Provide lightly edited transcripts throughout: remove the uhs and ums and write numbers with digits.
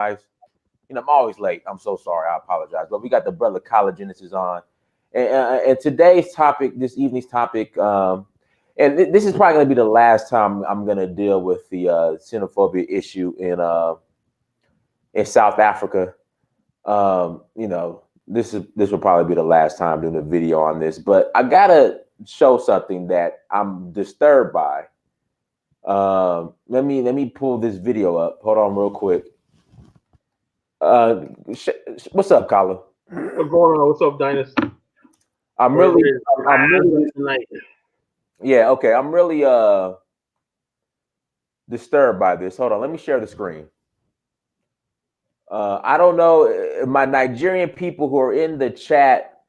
You know, I'm always late. I'm so sorry. I apologize. But we got the brother College Genesis on, and today's topic, this evening's topic, this is probably going to be the last time I'm going to deal with the xenophobia issue in South Africa. You know, this will probably be the last time doing a video on this. But I gotta show something that I'm disturbed by. Let me pull this video up. Hold on, real quick. What's up, Colin? What's going on? What's up, Dynasty? I'm really tonight. Yeah, okay. I'm really disturbed by this. Hold on, let me share the screen. I don't know, my Nigerian people who are in the chat.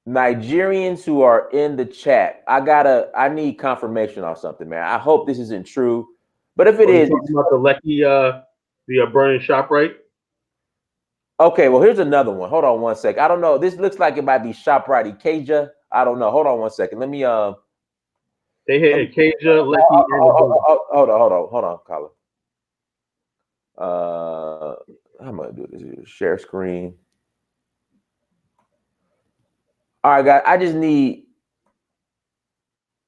Nigerians who are in the chat, I need confirmation on something, man. I hope this isn't true, but if it is, talking about the Lekki, the burning shop, right? Okay, well, here's another one. Hold on one sec. I don't know. This looks like it might be ShopRite Ikeja. I don't know. Hold on one second. Let me They hit Ikeja, Lekki, hold on, Colin. How am I gonna do this? Share screen. All right, guys.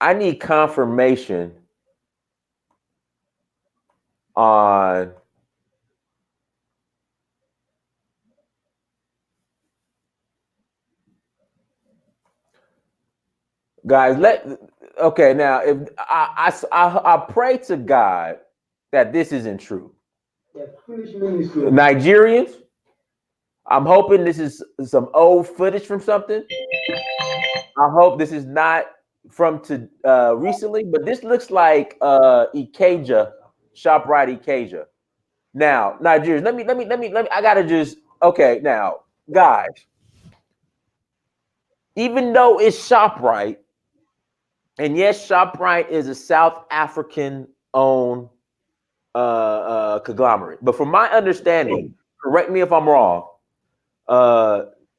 I need confirmation on guys. Okay, now if I pray to God that this isn't true. Nigerians, I'm hoping this is some old footage from something. I hope this is not from recently, but this looks like Ikeja, ShopRite Ikeja. Now, Nigerians, let me. I gotta just now, guys. Even though it's ShopRite, and yes, ShopRite is a South African owned conglomerate, but from my understanding, correct me if I'm wrong.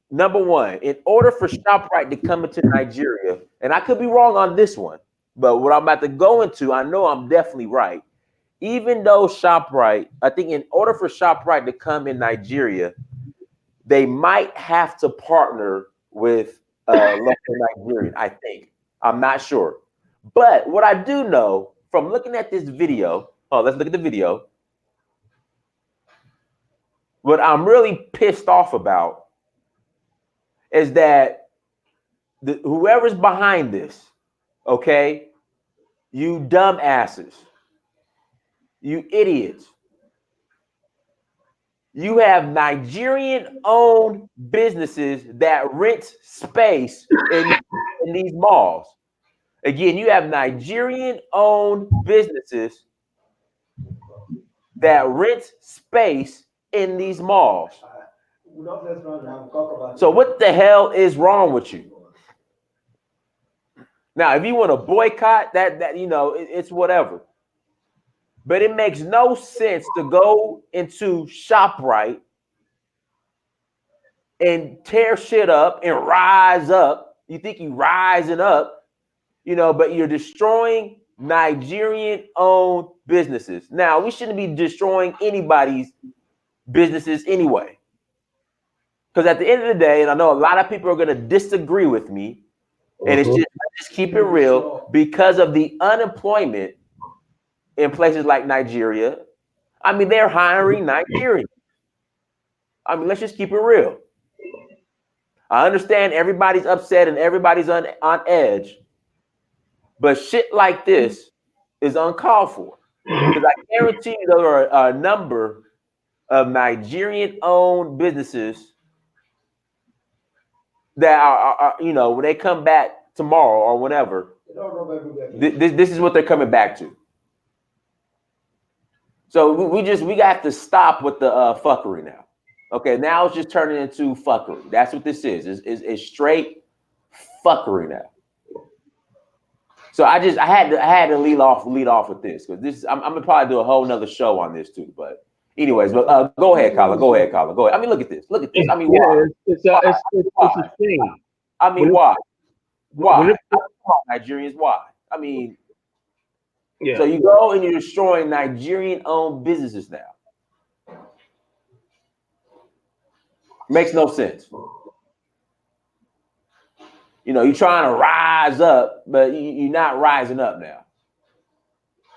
Number one, in order for ShopRite to come into Nigeria, and I could be wrong on this one, but what I'm about to go into, I know I'm definitely right. Even though ShopRite, I think in order for ShopRite to come in Nigeria, they might have to partner with local Nigerian, I think. I'm not sure. But what I do know from looking at this video, let's look at the video. What I'm really pissed off about is that whoever's behind this, okay, you dumbasses, you idiots, you have Nigerian-owned businesses that rent space in these malls. Again, you have Nigerian-owned businesses that rent space in these malls. So what the hell is wrong with you? Now, if you want to boycott that you know, it's whatever. But it makes no sense to go into ShopRite and tear shit up and rise up. You think you're rising up, you know, but you're destroying Nigerian-owned businesses. Now, we shouldn't be destroying anybody's businesses anyway. Because at the end of the day, and I know a lot of people are going to disagree with me, and it's just keep it real, because of the unemployment in places like Nigeria. I mean, they're hiring Nigerians. I mean, let's just keep it real. I understand everybody's upset and everybody's on edge, but shit like this is uncalled for. Because I guarantee you there are a number of Nigerian-owned businesses that are, you know, when they come back tomorrow or whenever, this is what they're coming back to. So we got to stop with the fuckery now. Okay, now it's just turning into fuckery. That's what this is. It's straight fuckery now. So I had to lead off with this, because this I'm gonna probably do a whole nother show on this too. But anyways, but go ahead, Colin. Go ahead. I mean, look at this. I mean, why? It's a shame. I mean, why? Why? Nigerians, why? I mean, Yeah. So you go and you're destroying Nigerian-owned businesses now. Makes no sense. You know, you're trying to rise up, but you're not rising up now.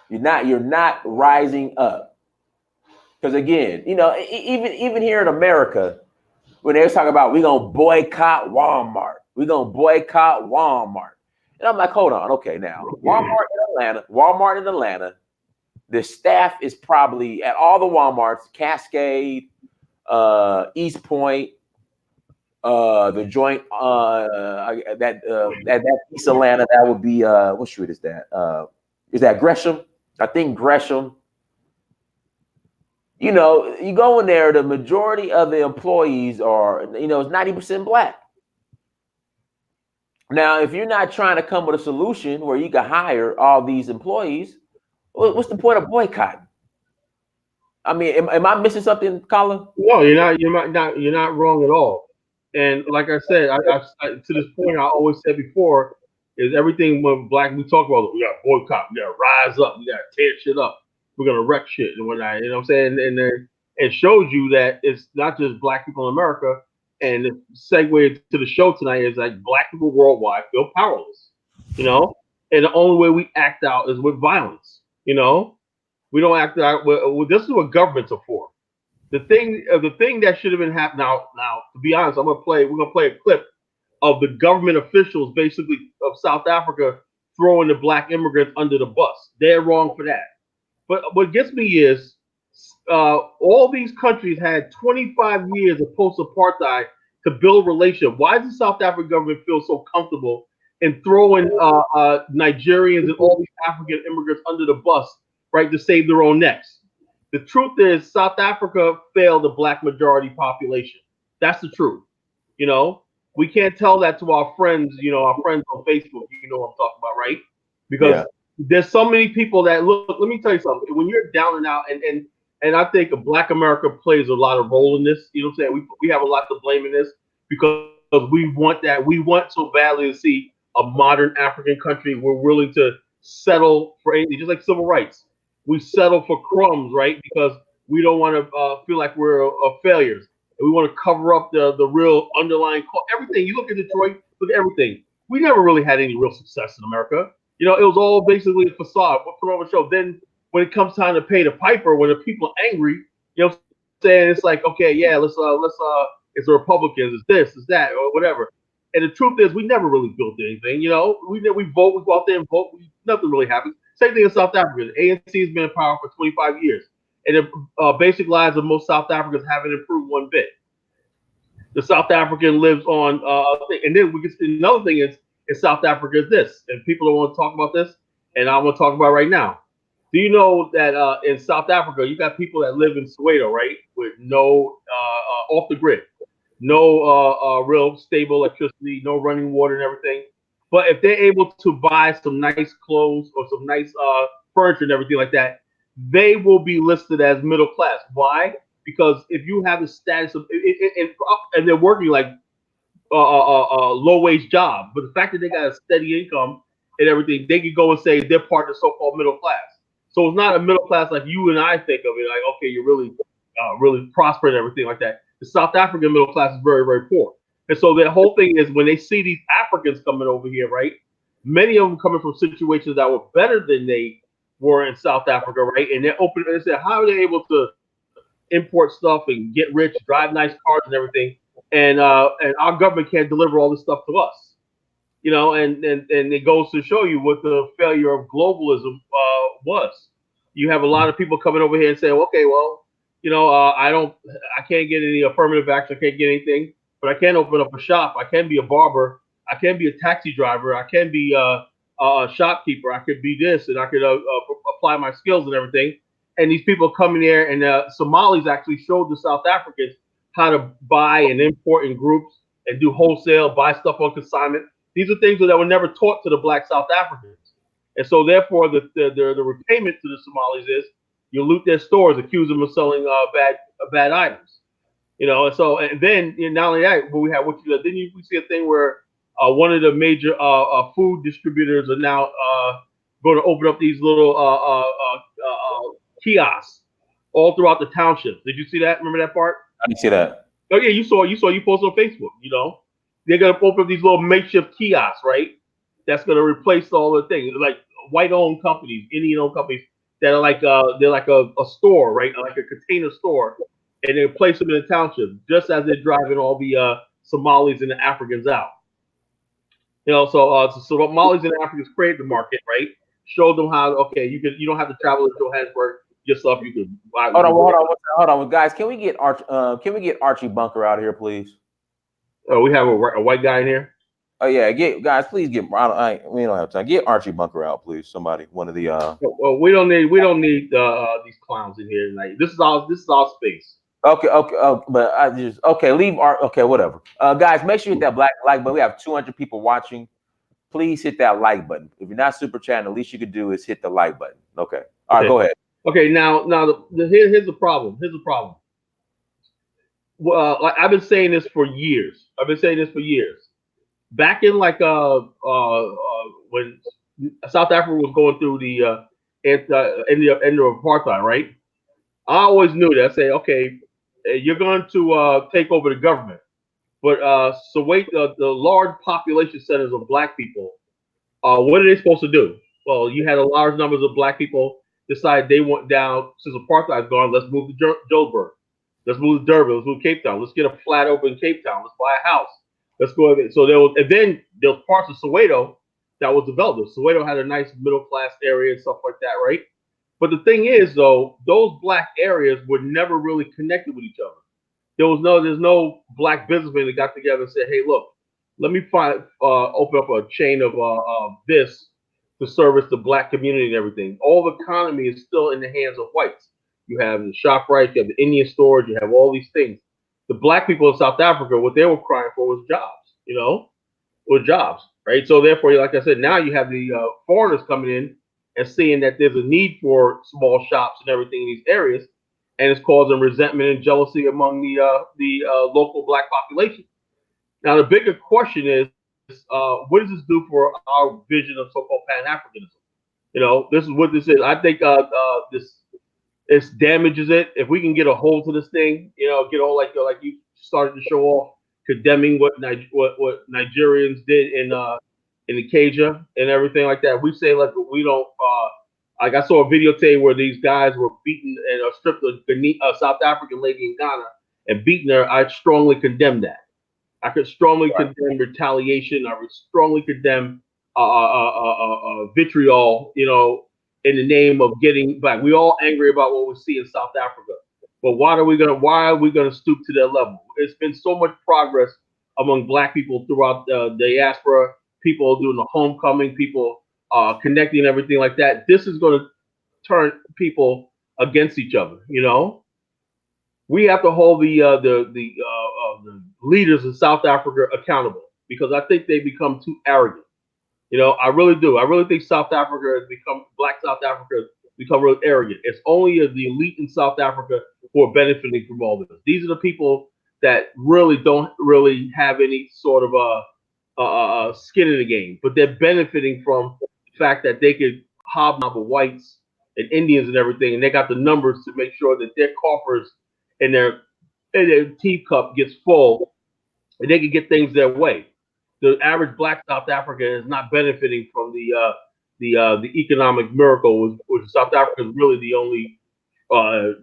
You're not rising up. Because again, you know, even here in America, when they was talking about we're gonna boycott Walmart, we're gonna boycott Walmart. And I'm like, hold on, okay, now Walmart in Atlanta, the staff is probably at all the Walmarts, Cascade, East Point, the joint that East Atlanta, that would be what street is that? Is that Gresham? I think Gresham. You know, you go in there, the majority of the employees are, you know, it's 90% black. Now, if you're not trying to come with a solution where you can hire all these employees, what's the point of boycotting? I mean, am I missing something, Colin? No, you're not wrong at all. And like I said, to this point, I always said before, is everything when black we talk about, we got to boycott, we got to rise up, we got to tear shit up, we're gonna wreck shit and whatnot. You know what I'm saying? And then it shows you that it's not just black people in America. And the segue to the show tonight is like black people worldwide feel powerless. You know, and the only way we act out is with violence. You know, we don't act out. This is what governments are for. The thing that should have been happening now, to be honest, we're gonna play a clip of the government officials basically of South Africa throwing the black immigrants under the bus. They're wrong for that. But what gets me is all these countries had 25 years of post-apartheid to build relationship. Why does the South African government feel so comfortable in throwing Nigerians and all these African immigrants under the bus, right, to save their own necks? The truth is, South Africa failed the black majority population. That's the truth. You know, we can't tell that to our friends. You know, our friends on Facebook. You know what I'm talking about, right? Because there's so many people that look. Let me tell you something. When you're down and out, and I think Black America plays a lot of role in this. You know what I'm saying? We have a lot to blame in this because we want that. We want so badly to see a modern African country. We're willing to settle for anything, just like civil rights. We settle for crumbs, right? Because we don't want to feel like we're failures. And we want to cover up the real underlying everything. You look at Detroit, look at everything. We never really had any real success in America. You know, it was all basically a facade. Put on a show. Then when it comes time to pay the piper, when the people are angry, you know what I'm saying? It's like, okay, yeah, let's it's the Republicans, it's this, it's that, or whatever. And the truth is, we never really built anything. You know, we vote, we go out there and vote, nothing really happens. Same thing in South Africa. The ANC has been in power for 25 years, and the basic lives of most South Africans haven't improved one bit. The South African lives on, and then we get another thing is in South Africa is this, and people don't want to talk about this, and I want to talk about it right now. Do you know that in South Africa you got people that live in Soweto, right, with no off the grid, no real stable electricity, no running water and everything. But if they're able to buy some nice clothes or some nice furniture and everything like that, they will be listed as middle class. Why? Because if you have the status of and they're working like low wage job, but the fact that they got a steady income and everything, they can go and say they're part of the so-called middle class. So it's not a middle class like you and I think of it, like, okay, you're really prospering and everything like that. The South African middle class is very, very poor. And so the whole thing is when they see these Africans coming over here, right? Many of them coming from situations that were better than they were in South Africa, right? And they're open and they say, how are they able to import stuff and get rich, drive nice cars and everything? And our government can't deliver all this stuff to us. You know, and it goes to show you what the failure of globalism was. You have a lot of people coming over here and saying, okay, well, you know, I can't get any affirmative action, I can't get anything, but I can open up a shop, I can be a barber, I can be a taxi driver, I can be a shopkeeper, I could be this, and I could apply my skills and everything. And these people come in there, and Somalis actually showed the South Africans how to buy and import in groups and do wholesale, buy stuff on consignment. These are things that were never taught to the black South Africans. And so therefore the repayment to the Somalis is you loot their stores, accuse them of selling bad items. You know, and so and then not only that, but we have then we see a thing where one of the major food distributors are now going to open up these little kiosks all throughout the townships. Did you see that? Remember that part? I didn't see that. Oh yeah, you posted on Facebook. You know, they're gonna open up these little makeshift kiosks, right? That's gonna replace all the things like white-owned companies, Indian-owned companies that are like they're like a store, right? Like a container store, and they place them in the township just as they're driving all the Somalis and the Africans out. You know, so Somalis and Africans create the market, right? Show them how okay, you don't have to travel to Johannesburg. Your stuff you can buy. Hold on, guys. Can we get Archie Bunker out of here, please? Oh, we have a white guy in here. Oh yeah, please get. We don't have time. Get Archie Bunker out, please. Somebody, one of the. Well, we don't need these clowns in here tonight. This is our space. Okay, but I just leave art. Okay, whatever. Guys, make sure you hit that black like button. We have 200 people watching. Please hit that like button. If you're not super chatting, the least you could do is hit the like button. Okay. All right, go ahead. Okay, now here's the problem. Here's the problem. Like I've been saying this for years. Back in like when South Africa was going through the end of apartheid, right? I always knew that. I say, okay, you're going to take over the government, but Soweto, the large population centers of black people, what are they supposed to do? Well, you had a large numbers of black people decide they want down since apartheid's gone. Let's move to Joburg. Let's move to Durban. Let's move to Cape Town. Let's get a flat open in Cape Town. Let's buy a house. Let's go. So then there was parts of Soweto that was developed. Soweto had a nice middle class area and stuff like that, right? But the thing is, though, those black areas were never really connected with each other. There's no black businessmen that got together and said, "Hey, look, let me open up a chain of this to service the black community and everything." All the economy is still in the hands of whites. You have the ShopRite, you have the Indian stores, you have all these things. The black people in South Africa, what they were crying for was jobs, jobs, right? So therefore, like I said, now you have the foreigners coming in and seeing that there's a need for small shops and everything in these areas, and it's causing resentment and jealousy among the local black population. Now, the bigger question is, what does this do for our vision of so-called Pan-Africanism? This is what this is. I think this damages it. If we can get a hold to this thing, get all like you started to show off, condemning what Nigerians did in the Keja and everything like that. We say like we don't. Like I saw a video today where these guys were beaten and stripped a South African lady in Ghana and beaten her. I strongly condemn that. I could strongly condemn retaliation. I would strongly condemn vitriol, in the name of getting back. We all angry about what we see in South Africa, but why are we gonna stoop to that level? It's been so much progress among black people throughout the diaspora, people doing the homecoming, people connecting and everything like that. This is going to turn people against each other. We have to hold the leaders in South Africa accountable, because I think they become too arrogant. I really do. I really think Black South Africa has become real arrogant. It's only the elite in South Africa who are benefiting from all this. These are the people that really don't really have any sort of skin in the game, but they're benefiting from the fact that they could hobnob with whites and Indians and everything, and they got the numbers to make sure that their coffers and their teacup gets full, and they can get things their way. The average Black South African is not benefiting from the economic miracle, which South Africa is really the only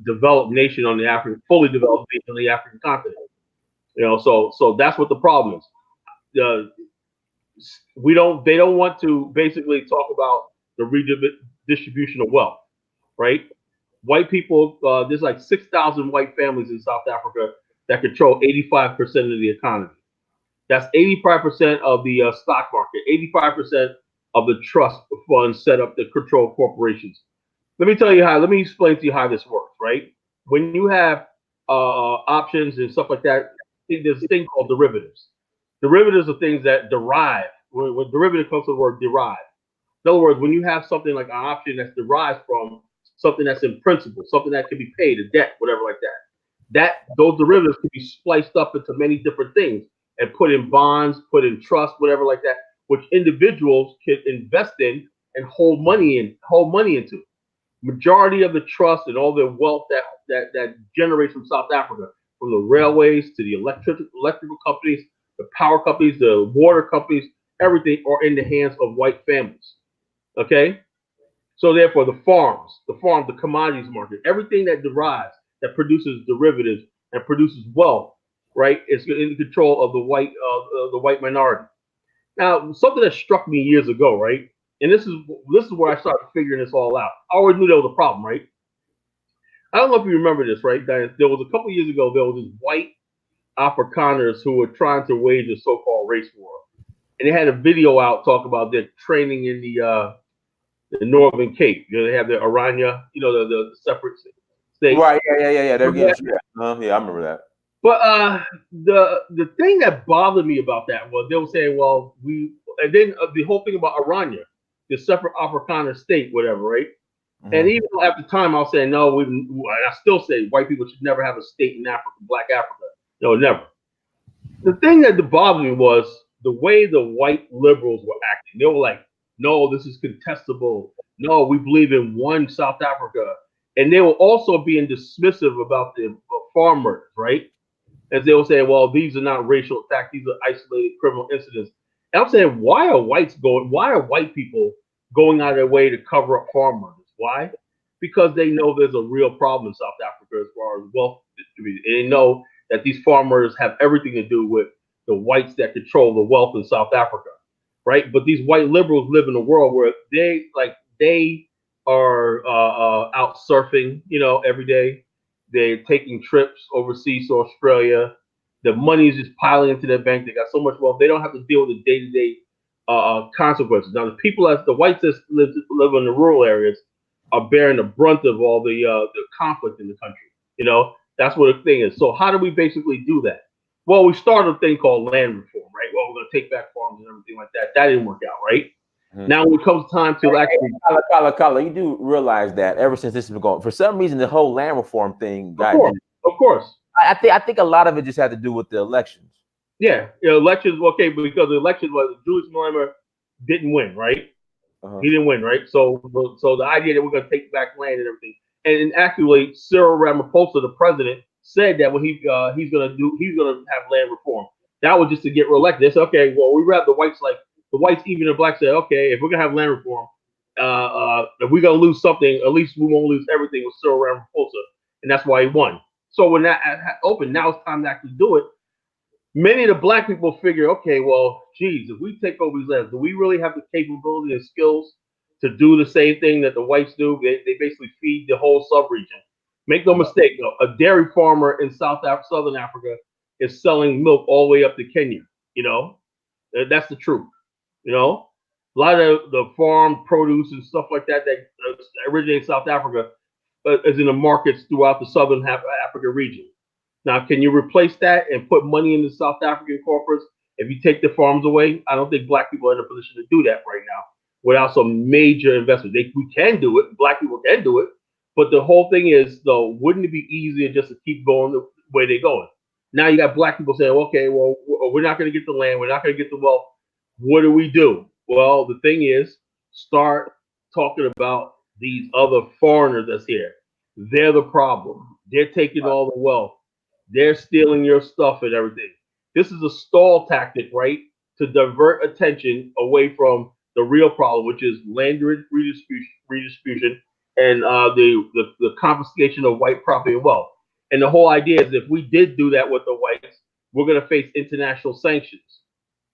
developed nation on the fully developed nation on the African continent. So that's what the problem is. They don't want to basically talk about the redistribution of wealth, right? White people, there's like 6,000 white families in South Africa that control 85% of the economy. That's 85% of the stock market, 85% of the trust funds set up to control corporations. Let me explain to you how this works, right? When you have options and stuff like that, there's a thing called derivatives. Derivatives are things that derive. When derivative comes to the word derive. In other words, when you have something like an option that's derived from something that's in principle, something that can be paid, a debt, whatever like that, those derivatives can be spliced up into many different things and put in bonds, put in trust, whatever like that, which individuals can invest in and hold money into. Majority of the trust and all the wealth that generates from South Africa, from the railways to the electrical companies, the power companies, the water companies, everything are in the hands of white families. Okay, so therefore the commodities market, everything that derives, that produces derivatives and produces wealth, right, is in control of the white minority. Now, something that struck me years ago, right, and this is where I started figuring this all out. I always knew there was a problem, right? I don't know if you remember this, right, guys? There was a couple years ago, there was these white Afrikaners who were trying to wage a so-called race war, and they had a video out talking about their training in the Northern Cape. You know, they have the Aranya, you know, the separate states. Right. Yeah. They're getting Yeah. yeah, I remember that. But the thing that bothered me about that was they were saying, well, and then the whole thing about Aranya, the separate Afrikaner state, whatever, right? And even though at the time I was saying no, I still say white people should never have a state in Africa, Black Africa, no, never. The thing that bothered me was the way the white liberals were acting. They were like, no, this is contestable. No, we believe in one South Africa. And they were also being dismissive about the farm murders, right? As they will say, well, these are not racial attacks; these are isolated criminal incidents. And I'm saying, why are white people going out of their way to cover up farm murders? Why? Because they know there's a real problem in South Africa as far as wealth distribution. And they know that these farm murders have everything to do with the whites that control the wealth in South Africa, right? But these white liberals live in a world where they are out surfing, you know, every day. They're taking trips overseas to Australia. The money is just piling into their bank. They got so much wealth. They don't have to deal with the day-to-day consequences. Now, the whites that live in the rural areas are bearing the brunt of all the conflict in the country. You know, that's what the thing is. So how do we basically do that? Well, we started a thing called land reform, right? Well, we're going to take back farms and everything like that. That didn't work out, right? Now, when it comes time to actually, Colin, you do realize that ever since this has been going, for some reason, the whole land reform thing got. Of course. I think a lot of it just had to do with the elections. Yeah, elections. Okay, because the election was Julius Malema didn't win, right? He didn't win, right? So the idea that we're going to take back land and everything, and actually Cyril Ramaphosa, the president, said that when he's going to have land reform. That was just to get reelected. They said, okay, well, we rather the whites, even the blacks said, okay, if we're going to have land reform, if we're going to lose something, at least we won't lose everything with Cyril Ramaphosa, and that's why he won. So when that opened, now it's time to actually do it. Many of the black people figure, okay, well, geez, if we take over these lands, do we really have the capability and skills to do the same thing that the whites do? They basically feed the whole sub-region. Make no mistake, a dairy farmer in Southern Africa is selling milk all the way up to Kenya. You know, that's the truth. You know, a lot of the farm produce and stuff like that originates in South Africa is in the markets throughout the Southern Africa region. Now, can you replace that and put money into South African corporates if you take the farms away? I don't think black people are in a position to do that right now without some major investment. We can do it. Black people can do it. But the whole thing is, though, wouldn't it be easier just to keep going the way they're going? Now you got black people saying, okay, well, we're not going to get the land. We're not going to get the wealth. What do we do? Well, the thing is, start talking about these other foreigners that's here. They're the problem. They're taking all the wealth. They're stealing your stuff and everything. This is a stall tactic, right? To divert attention away from the real problem, which is land redistribution and the confiscation of white property and wealth. And the whole idea is if we did do that with the whites, we're going to face international sanctions.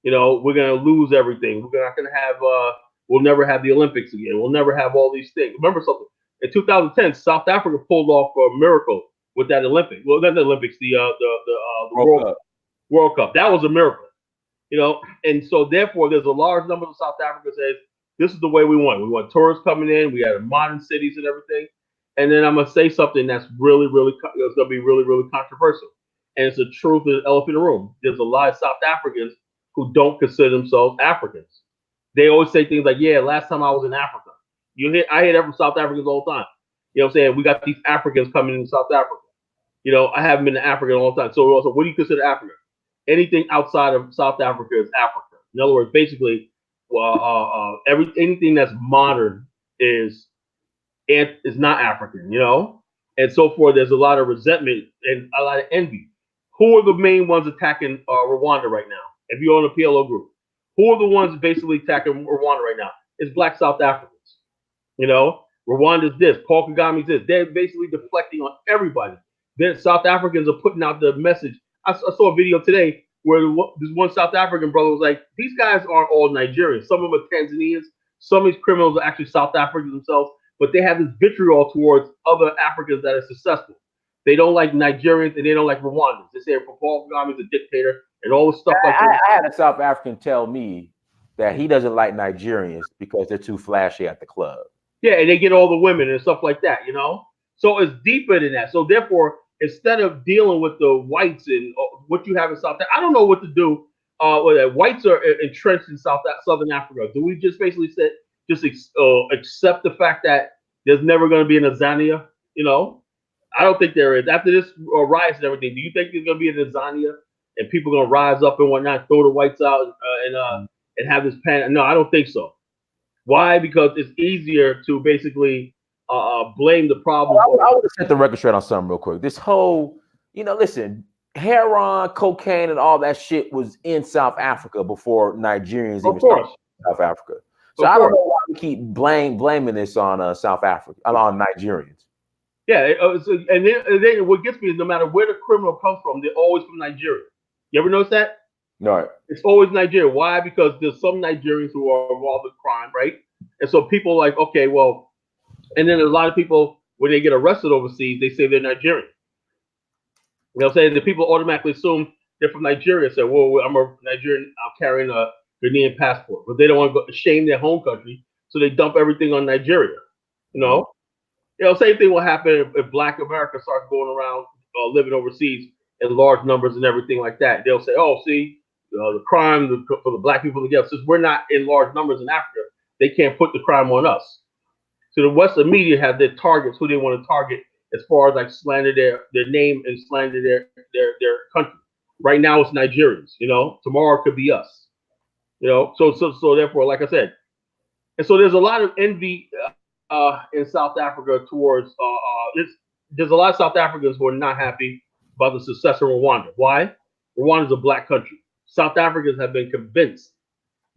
You know, we're going to lose everything. We're not going to have, we'll never have the Olympics again. We'll never have all these things. Remember something? In 2010, South Africa pulled off a miracle with that Olympic. Well, not the Olympics, the World Cup. That was a miracle, you know. And so, therefore, there's a large number of South Africans says this is the way we want. We want tourists coming in. We have modern cities and everything. And then I'm gonna say something that's really, it's gonna be really, really controversial. And it's the truth of the elephant in the room. There's a lot of South Africans who don't consider themselves Africans. They always say things like, "Yeah, last time I was in Africa." I hear that from South Africans all the time. You know what I'm saying? We got these Africans coming in South Africa. You know, I haven't been to Africa in a long time. So also, what do you consider Africa? Anything outside of South Africa is Africa. In other words, basically, anything that's modern is is not African, you know, and so forth. There's a lot of resentment and a lot of envy. Who are the main ones attacking Rwanda right now? If you're on the PLO group, who are the ones basically attacking Rwanda right now? It's Black South Africans. You know, Rwanda's this, Paul Kagame's this. They're basically deflecting on everybody. Then South Africans are putting out the message. I saw a video today where this one South African brother was like, "These guys aren't all Nigerians. Some of them are Tanzanians. Some of these criminals are actually South Africans themselves, but they have this vitriol towards other Africans that are successful. They don't like Nigerians and they don't like Rwandans. They say Paul Kagame is a dictator and all this stuff like that." I had a South African tell me that he doesn't like Nigerians because they're too flashy at the club. Yeah, and they get all the women and stuff like that, you know? So it's deeper than that. So therefore, instead of dealing with the whites and what you have in South Africa, I don't know what to do. Whites are entrenched in Southern Africa. Do we just basically accept the fact that there's never going to be an Azania? You know, I don't think there is. After this riots and everything, do you think there's going to be an Azania and people going to rise up and whatnot, throw the whites out and have this panic? No, I don't think so. Why? Because it's easier to basically blame the problem. I would have set the record straight on something real quick. This whole, listen, heroin, cocaine, and all that shit was in South Africa before Nigerians even started in South Africa. So I don't know why we keep blaming this on South Africa, on Nigerians. Yeah, and then what gets me is no matter where the criminal comes from, they're always from Nigeria. You ever notice that? Right. It's always Nigeria. Why? Because there's some Nigerians who are involved in crime, right? And so people are like, okay, well, and then a lot of people, when they get arrested overseas, they say they're Nigerian. You know what I'm saying? The people automatically assume they're from Nigeria. Say, well, I'm a Nigerian, I'm carrying a Ghanaian passport. But they don't want to shame their home country, so they dump everything on Nigeria. You know? Same thing will happen if Black America starts going around living overseas in large numbers and everything like that. They'll say, oh, see, the crime for the Black people together. Since we're not in large numbers in Africa, they can't put the crime on us. So the Western media have their targets, who they want to target as far as like slander their name and slander their country. Right now it's Nigerians, tomorrow it could be us. So therefore, like I said, and so there's a lot of envy in South Africa towards there's a lot of South Africans who are not happy about the success of Rwanda. Why? Rwanda is a black country. South Africans have been convinced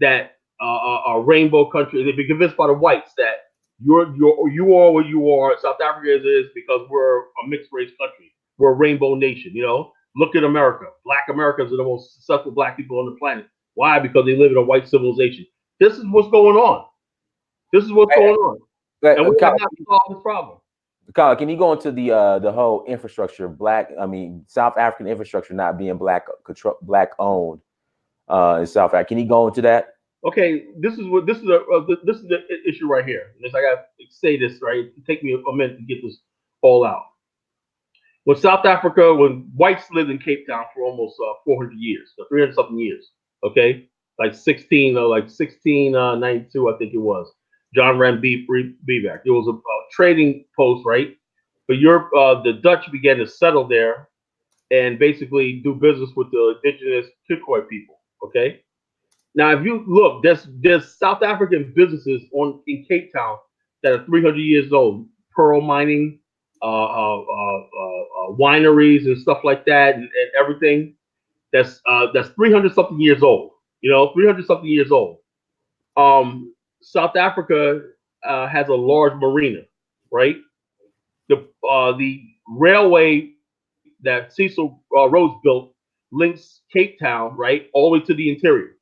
that a rainbow country. They've been convinced by the whites that you are what you are. South Africa is because we're a mixed race country. We're a rainbow nation. Look at America. Black Americans are the most successful black people on the planet. Why? Because they live in a white civilization. This is what's going on. This is what's going on. And we have not solved this problem. Kyle, can you go into the whole infrastructure, South African infrastructure not being black owned in South Africa? Can you go into that? Okay, this is the issue right here. I got to say this right. It take me a minute to get this all out. When whites lived in Cape Town for almost 400 years, 300 something years. Okay, like 1692, I think it was. John Ram Beeback. It was a trading post, right? But Europe, the Dutch began to settle there and basically do business with the indigenous Kikoi people. Okay. Now, if you look, there's South African businesses in Cape Town that are 300 years old, pearl mining, wineries and stuff like that, and everything. That's 300 something years old. 300 something years old. South Africa has a large marina, right? The railway that Cecil Rhodes built links Cape Town, right, all the way to the interior.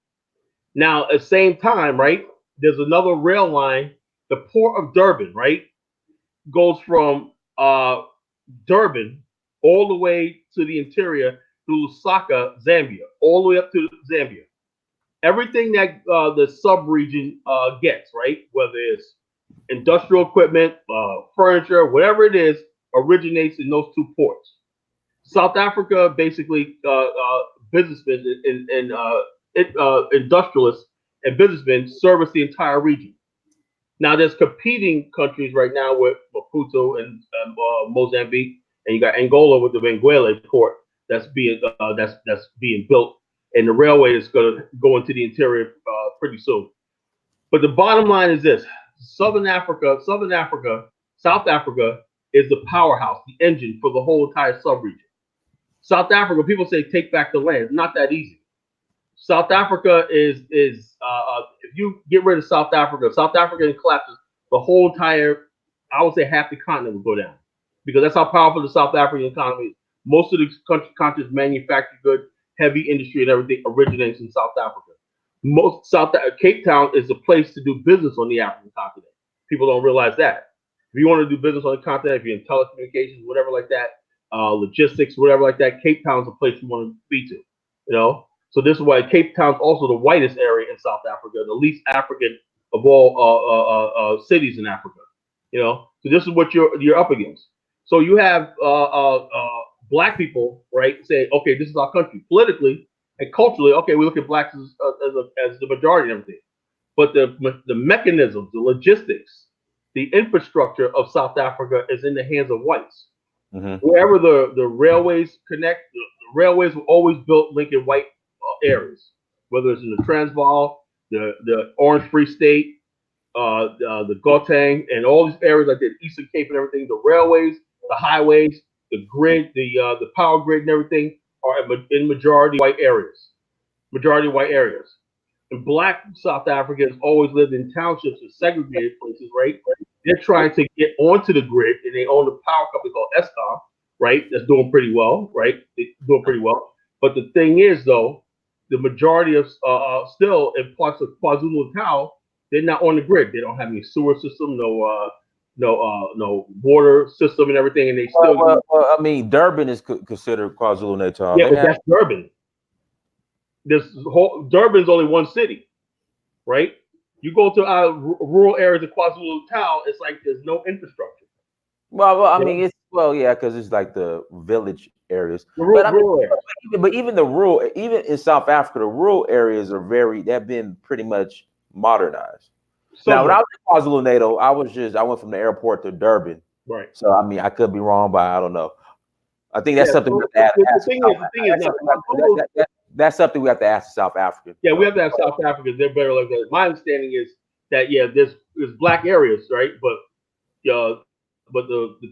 Now, at the same time, right, there's another rail line. The port of Durban, right, goes from Durban all the way to the interior through Lusaka, Zambia, all the way up to Zambia. Everything that the sub-region gets, right, whether it's industrial equipment, furniture, whatever it is, originates in those two ports. South Africa, basically, businessmen and industrialists and businessmen service the entire region. Now, there's competing countries right now with Maputo and Mozambique, and you got Angola with the Benguela port that's being built, and the railway is going to go into the interior pretty soon. But the bottom line is this: South Africa is the powerhouse, the engine for the whole entire sub-region. South Africa, people say take back the land. It's not that easy. South Africa if you get rid of South Africa collapses, the whole entire, I would say half the continent will go down, because that's how powerful the South African economy is. Most of the countries manufacture goods, heavy industry and everything originates in South Africa. Cape Town is a place to do business on the African continent. People don't realize that. If you want to do business on the continent, if you're in telecommunications, whatever like that, logistics, whatever like that, Cape Town's a place you want to be to. So this is why Cape Town's also the whitest area in South Africa, the least African of all cities in Africa. So this is what you're up against. So you have black people, right, say, okay, this is our country. Politically and culturally, okay, we look at blacks as the majority and everything. But the mechanisms, the logistics, the infrastructure of South Africa is in the hands of whites. Mm-hmm. Wherever the railways connect, the railways were always built linking white areas, whether it's in the Transvaal, the Orange Free State, the Gauteng, and all these areas like the Eastern Cape and everything. The railways, the highways, the grid, the power grid and everything are in majority white areas. And black South Africans always lived in townships and segregated places, right? They're trying to get onto the grid, and they own a power company called Eskom, right? That's doing pretty well, right? They're doing pretty well. But the thing is, though, the majority of still in parts of KwaZulu-Natal, they're not on the grid. They don't have any sewer system, no water system, and everything. And they still. Well, I mean, Durban is considered KwaZulu-Natal. Yeah, but that's Durban. Durban's only one city, right? You go to rural areas of KwaZulu-Natal, it's like there's no infrastructure. Well, I mean, because it's like the village areas. Rural areas. But even the rural, even in South Africa, the rural areas they've been pretty much modernized. Now, when I was in KwaZulu-Natal, I went from the airport to Durban. Right. So, I mean, I could be wrong, but I don't know. I think that's something we have to ask. That's something we have to ask the South Africans. Yeah, we have to ask South Africans. They're better like that. My understanding is that there's black areas, right? But the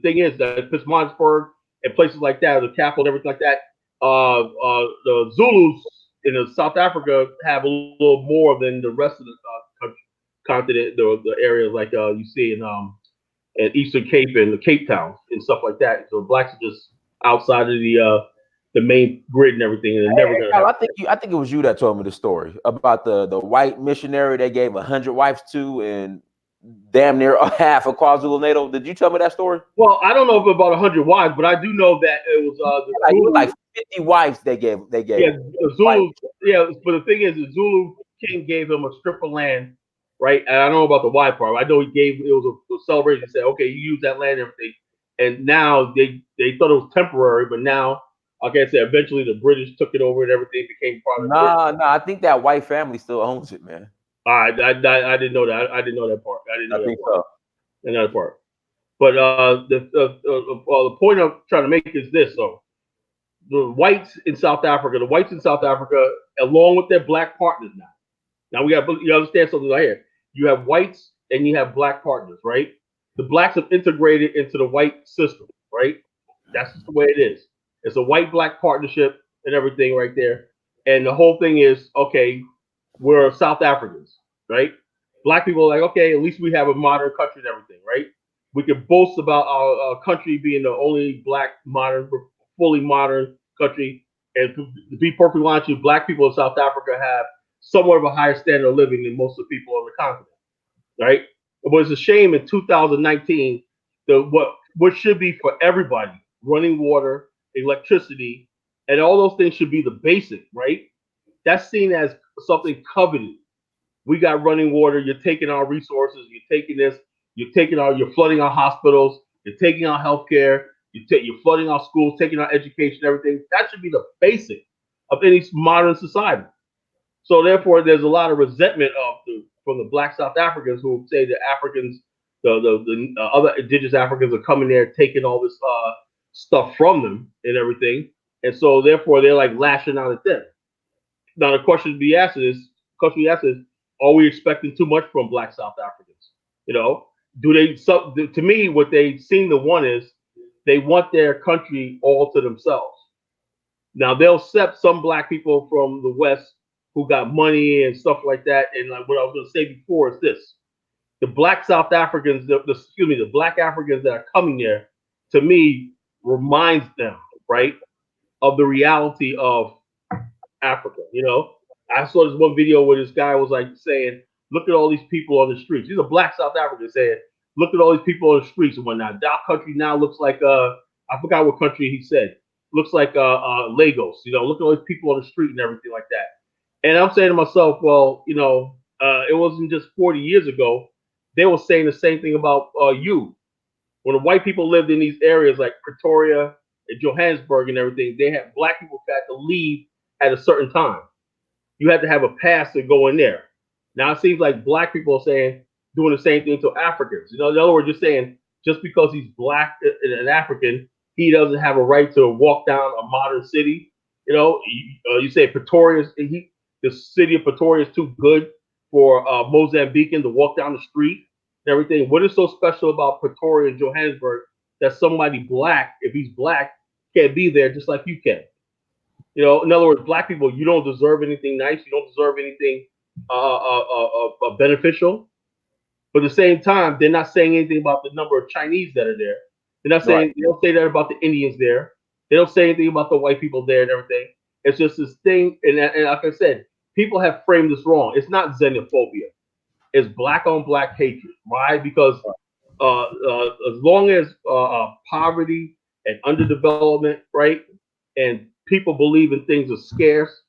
thing is that Pietermaritzburg and places like that, the capital and everything like that, the Zulus in South Africa have a little more than the rest of the continent, the areas like you see in Eastern Cape and the Cape Town and stuff like that. So blacks are just outside of the main grid and everything, and never gonna happen. I think it was you that told me the story about the white missionary they gave 100 wives to, and damn near half of KwaZulu-Natal. Did you tell me that story? Well, I don't know if about 100 wives, but I do know that it was like 50 wives they gave. Yeah, the Zulu. Yeah, but the thing is, the Zulu king gave him a strip of land, right? And I don't know about the wife part. I know it was a celebration. He said, okay, you use that land and everything. And now they thought it was temporary, but now, like I said, eventually the British took it over and everything became part of it. No, I think that white family still owns it, man. I didn't know that. I didn't know that part. I didn't know that part. So. Another part. But the point I'm trying to make is this, though. The whites in South Africa, along with their black partners now you understand something right here. You have whites and you have black partners, right? The blacks have integrated into the white system, right? That's just the way it is. It's a white-black partnership and everything right there. And the whole thing is, okay, we're South Africans, right? Black people are like, okay, at least we have a modern country and everything, right? We can boast about our country being the only black, fully modern country. And to be perfectly honest with you, black people in South Africa have somewhat of a higher standard of living than most of the people on the continent, right? But it's a shame in 2019 that what should be for everybody, running water, electricity, and all those things should be the basic, right? That's seen as something coveted. We got running water. You're taking our resources. You're taking this. You're flooding our hospitals. You're taking our healthcare. You're flooding our schools, taking our education, everything. That should be the basic of any modern society. So therefore, there's a lot of resentment from the black South Africans who say the Africans, the other indigenous Africans are coming there taking all this stuff from them and everything. And so therefore, they're like lashing out at them. Now the question we ask is, Are we expecting too much from Black South Africans? You know, do they? So, to me, what they seem to want is they want their country all to themselves. Now they'll accept some Black people from the West who got money and stuff like that. And like what I was going to say before is this: the Black South Africans, the Black Africans that are coming there, to me, reminds them, right, of the reality of Africa. You know, I saw this one video where this guy was like saying, "Look at all these people on the streets." He's a Black South African saying, "Look at all these people on the streets and whatnot. Our country now looks like I forgot what country he said. Looks like Lagos. You know, look at all these people on the street and everything like that." And I'm saying to myself, well, you know, it wasn't just 40 years ago. They were saying the same thing about you. When the white people lived in these areas like Pretoria and Johannesburg and everything, they had Black people had to leave at a certain time. You had to have a pass to go in there. Now it seems like Black people are saying, doing the same thing to Africans. You know, in other words, just saying, just because he's Black and an African, he doesn't have a right to walk down a modern city. You know, you say the city of Pretoria is too good for Mozambican to walk down the street and everything. What is so special about Pretoria and Johannesburg that somebody Black, if he's Black, can't be there just like you can? You know, in other words, Black people, you don't deserve anything nice. You don't deserve anything beneficial. But at the same time, they're not saying anything about the number of Chinese that are there. They're not saying, they don't say that about the Indians there. They don't say anything about the white people there and everything. It's just this thing, and like I said, people have framed this wrong. It's not xenophobia. It's Black on Black hatred. Why? Because as long as poverty and underdevelopment, right, and people believe in things are scarce,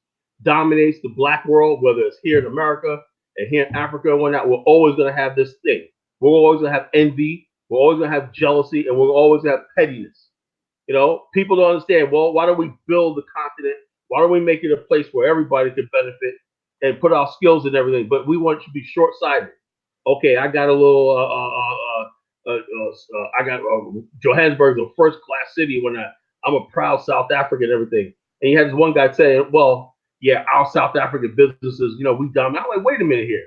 dominates the Black world, whether it's here in America and here in Africa and whatnot, we're always going to have this thing. We're always going to have envy. We're always going to have jealousy, and we're always going to have pettiness. You know, people don't understand, well, why don't we build the continent? Why don't we make it a place where everybody can benefit and put our skills and everything? But we want you to be short-sighted. Okay, I got a little, Johannesburg's a first-class city when I'm a proud South African and everything. And you had this one guy saying, well, yeah, our South African businesses, you know, we dumb. I'm like, wait a minute here.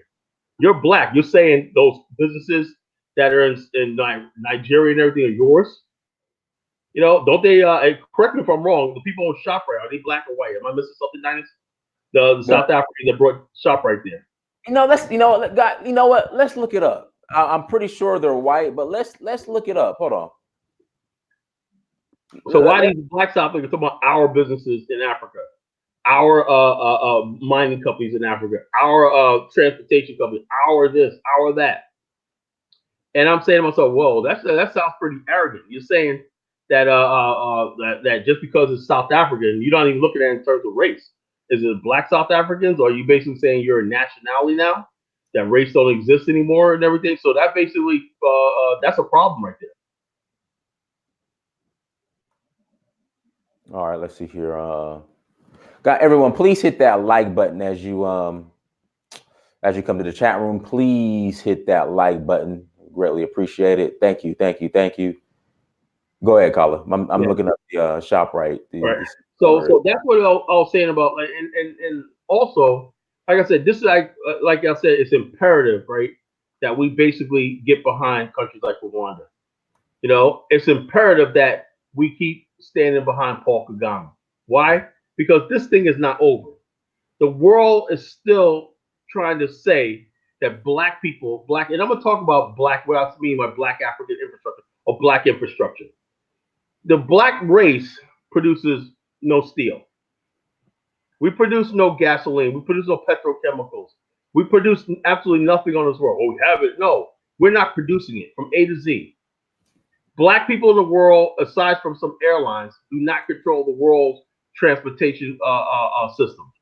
You're Black. You're saying those businesses that are in Nigeria and everything are yours? You know, don't they? Correct me if I'm wrong. The people on ShopRite, are they Black or white? Am I missing something, Dennis? The South African that brought ShopRite there. You know what? Let's look it up. I'm pretty sure they're white, but let's look it up. Hold on. So why these Black South Africans talking about our businesses in Africa, our mining companies in Africa, our transportation companies, our this, our that? And I'm saying to myself, whoa, that sounds pretty arrogant. You're saying that that just because it's South African, you're not even looking at it in terms of race. Is it Black South Africans, or are you basically saying you're a nationality now? That race don't exist anymore and everything? So that basically that's a problem right there. All right, let's see here. Got everyone, please hit that like button as you come to the chat room. Please hit that like button. Greatly appreciate it. Thank you, thank you, thank you. Go ahead, caller. I'm looking up the ShopRite. Right. So that's what I was saying about, and also, like I said, this is like I said, it's imperative, right, that we basically get behind countries like Rwanda. You know, it's imperative that we keep standing behind Paul Kagame. Why? Because this thing is not over. The world is still trying to say that Black people, and I'm gonna talk about Black, what I mean by Black African infrastructure or Black infrastructure. The Black race produces no steel. We produce no gasoline. We produce no petrochemicals. We produce absolutely nothing on this world. Oh, we have it. No, we're not producing it from A to Z. Black people in the world, aside from some airlines, do not control the world's transportation system.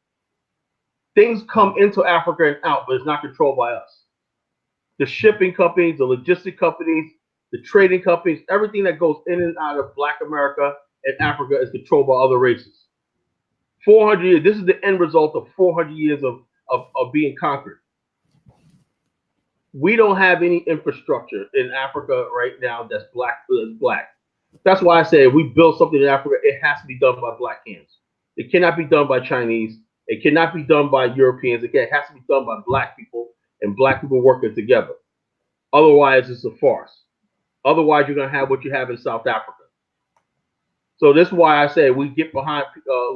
Things come into Africa and out, but it's not controlled by us. The shipping companies, the logistic companies, the trading companies, everything that goes in and out of Black America and Africa is controlled by other races. 400 years. This is the end result of 400 years of being conquered. We don't have any infrastructure in Africa right now that's Black. That's why I say if we build something in Africa, it has to be done by Black hands. It cannot be done by Chinese. It cannot be done by Europeans. Again, it has to be done by Black people and black people working together. Otherwise, it's a farce. Otherwise, you're going to have what you have in South Africa. So this is why I say we get behind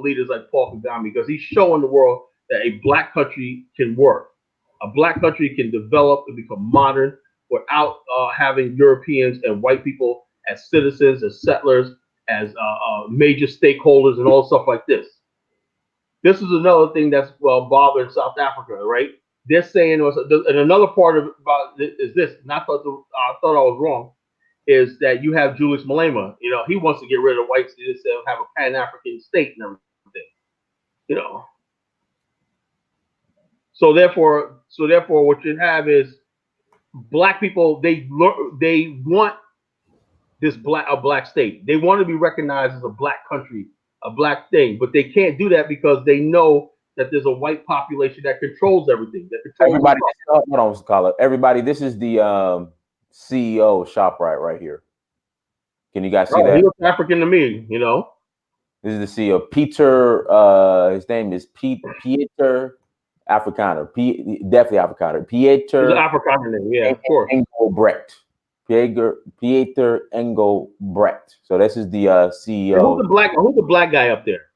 leaders like Paul Kagame, because he's showing the world that a black country can work. A black country can develop and become modern without having Europeans and white people as citizens, as settlers, as major stakeholders, and all stuff like this. This is another thing that's bothering South Africa, right? They're saying, and another part of about it is this, and I thought I was wrong, is that you have Julius Malema. You know, he wants to get rid of whites to just have a Pan-African state and everything. You know, so therefore, what you have is black people. They want a black state. They want to be recognized as a black country, a black thing, but they can't do that because they know that there's a white population that controls everything. That controls everybody. Hold on, Scholar. Everybody, this is the CEO of ShopRite right here. Can you guys see that? He looks African to me, you know. This is the CEO, Peter. His name is Pieter Afrikaner. Definitely Afrikaner. Pieter. He's an Afrikaner name, yeah, of course. Engelbrecht. Pieter Engelbrecht. So this is the CEO. And who's the black guy up there?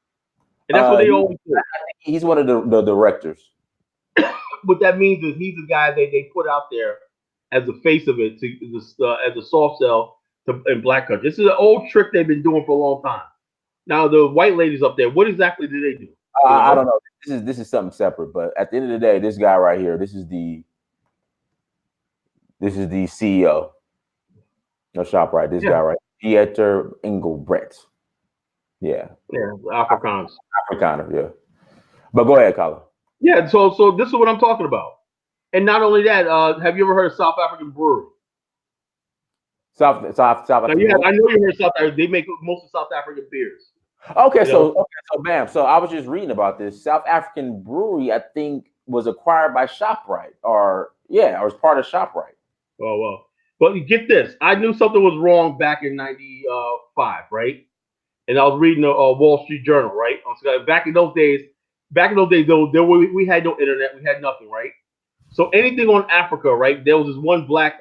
And that's what they always do. He's one of the directors. What that means is he's the guy they put out there as the face of it, as a soft sell in black country. This is an old trick they've been doing for a long time. Now the white ladies up there, what exactly do they do? I don't know. This is something separate, but at the end of the day, this guy right here, this is the CEO of ShopRite. This guy right, Pieter Engelbrecht. Yeah, Afrikaans. Afrikaner, yeah. But go ahead, Colin. Yeah, so this is what I'm talking about. And not only that, have you ever heard of South African Brewery? South African. Yeah, I know you heard South Africa. They make most of South African beers. Okay, so bam. So I was just reading about this. South African Brewery, I think, was acquired by ShopRite, or was part of ShopRite. Oh well. But get this, I knew something was wrong back in '95, right? And I was reading the Wall Street Journal, right? Back in those days, though, we had no internet, we had nothing, right? So anything on Africa, right? There was this one black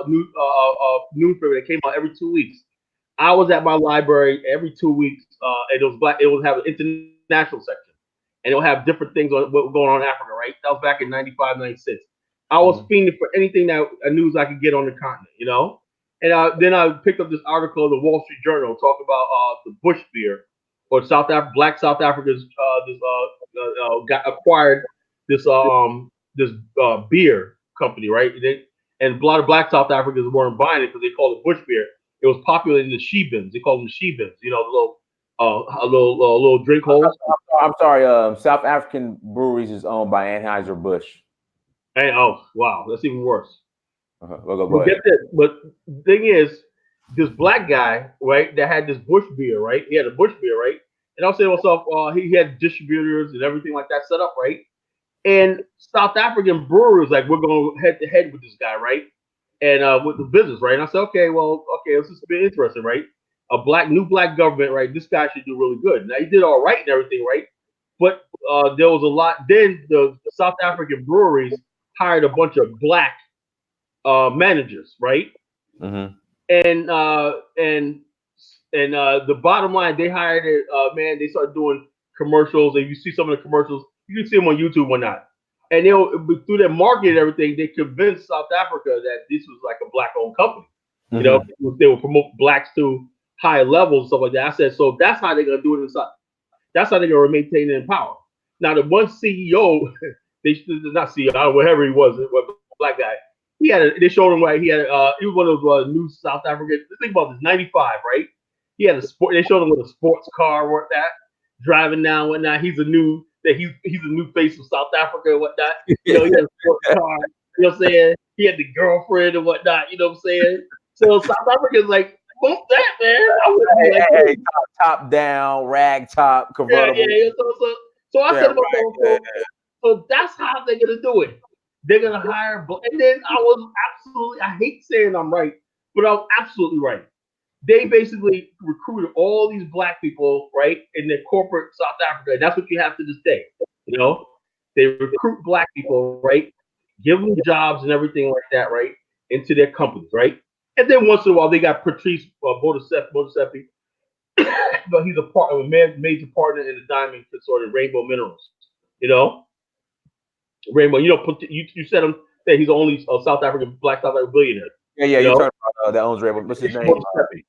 newspaper that came out every 2 weeks. I was at my library every 2 weeks, and it was black. It would have an international section, and it would have different things on what was going on in Africa, right? That was back in '95, '96. I was fiending for anything news I could get on the continent, you know. And then I picked up this article in the Wall Street Journal talking about the Bush beer, or black South Africans got acquired this beer company, right? And a lot of black South Africans weren't buying it because they called it Bush beer. It was popular in the she-bins. They called them she-bins, you know, the little drink holes. I'm sorry. South African Breweries is owned by Anheuser-Busch. Hey, oh wow, that's even worse. Go ahead. But the thing is, this black guy, right, that had this Bush beer, right? He had a Bush beer, right? And I was saying to myself, he had distributors and everything like that set up, right? And South African brewers, like, we're going head to head with this guy, right? And with the business, right? And I said, okay, this is a bit interesting, right? New black government, right? This guy should do really good. Now he did all right and everything, right? But there was a lot. Then the South African breweries hired a bunch of black managers, right? Mm-hmm. And the bottom line, they hired they started doing commercials, and you see some of the commercials, you can see them on YouTube or not. And through their marketing and everything, they convinced South Africa that this was like a black-owned company. Mm-hmm. You know, they would promote blacks to high levels and stuff like that. I said, so that's how they're gonna do it inside. That's how they're gonna maintain it in power. Now, the one CEO, not CEO, whatever he was, black guy. They showed him he was one of those new South African. Think about this, '95, right? He had a sport. They showed him with a sports car, what that, driving down, and whatnot. He's a new face of South Africa and whatnot. You know, he had a sports car. You know what I'm saying? He had the girlfriend and whatnot. You know what I'm saying? So South Africa's like, bump that, man. Hey, top down, rag top, convertible. Yeah. So I said, so that's how they're gonna do it. They're gonna hire, and then I hate saying I'm right, but I was absolutely right. They basically recruited all these black people, right, in their corporate South Africa. And that's what you have to this day. You know, they recruit black people, right? give them jobs and everything like that, right, into their companies, right? And then once in a while they got Patrice Bodesepi, but he's a major partner in the diamond consortium, Rainbow Minerals. You know, Rainbow. You said him that he's the only South African black South African billionaire. Yeah. You You're know, talking about that owns Rainbow. What's his name? Bodesepi.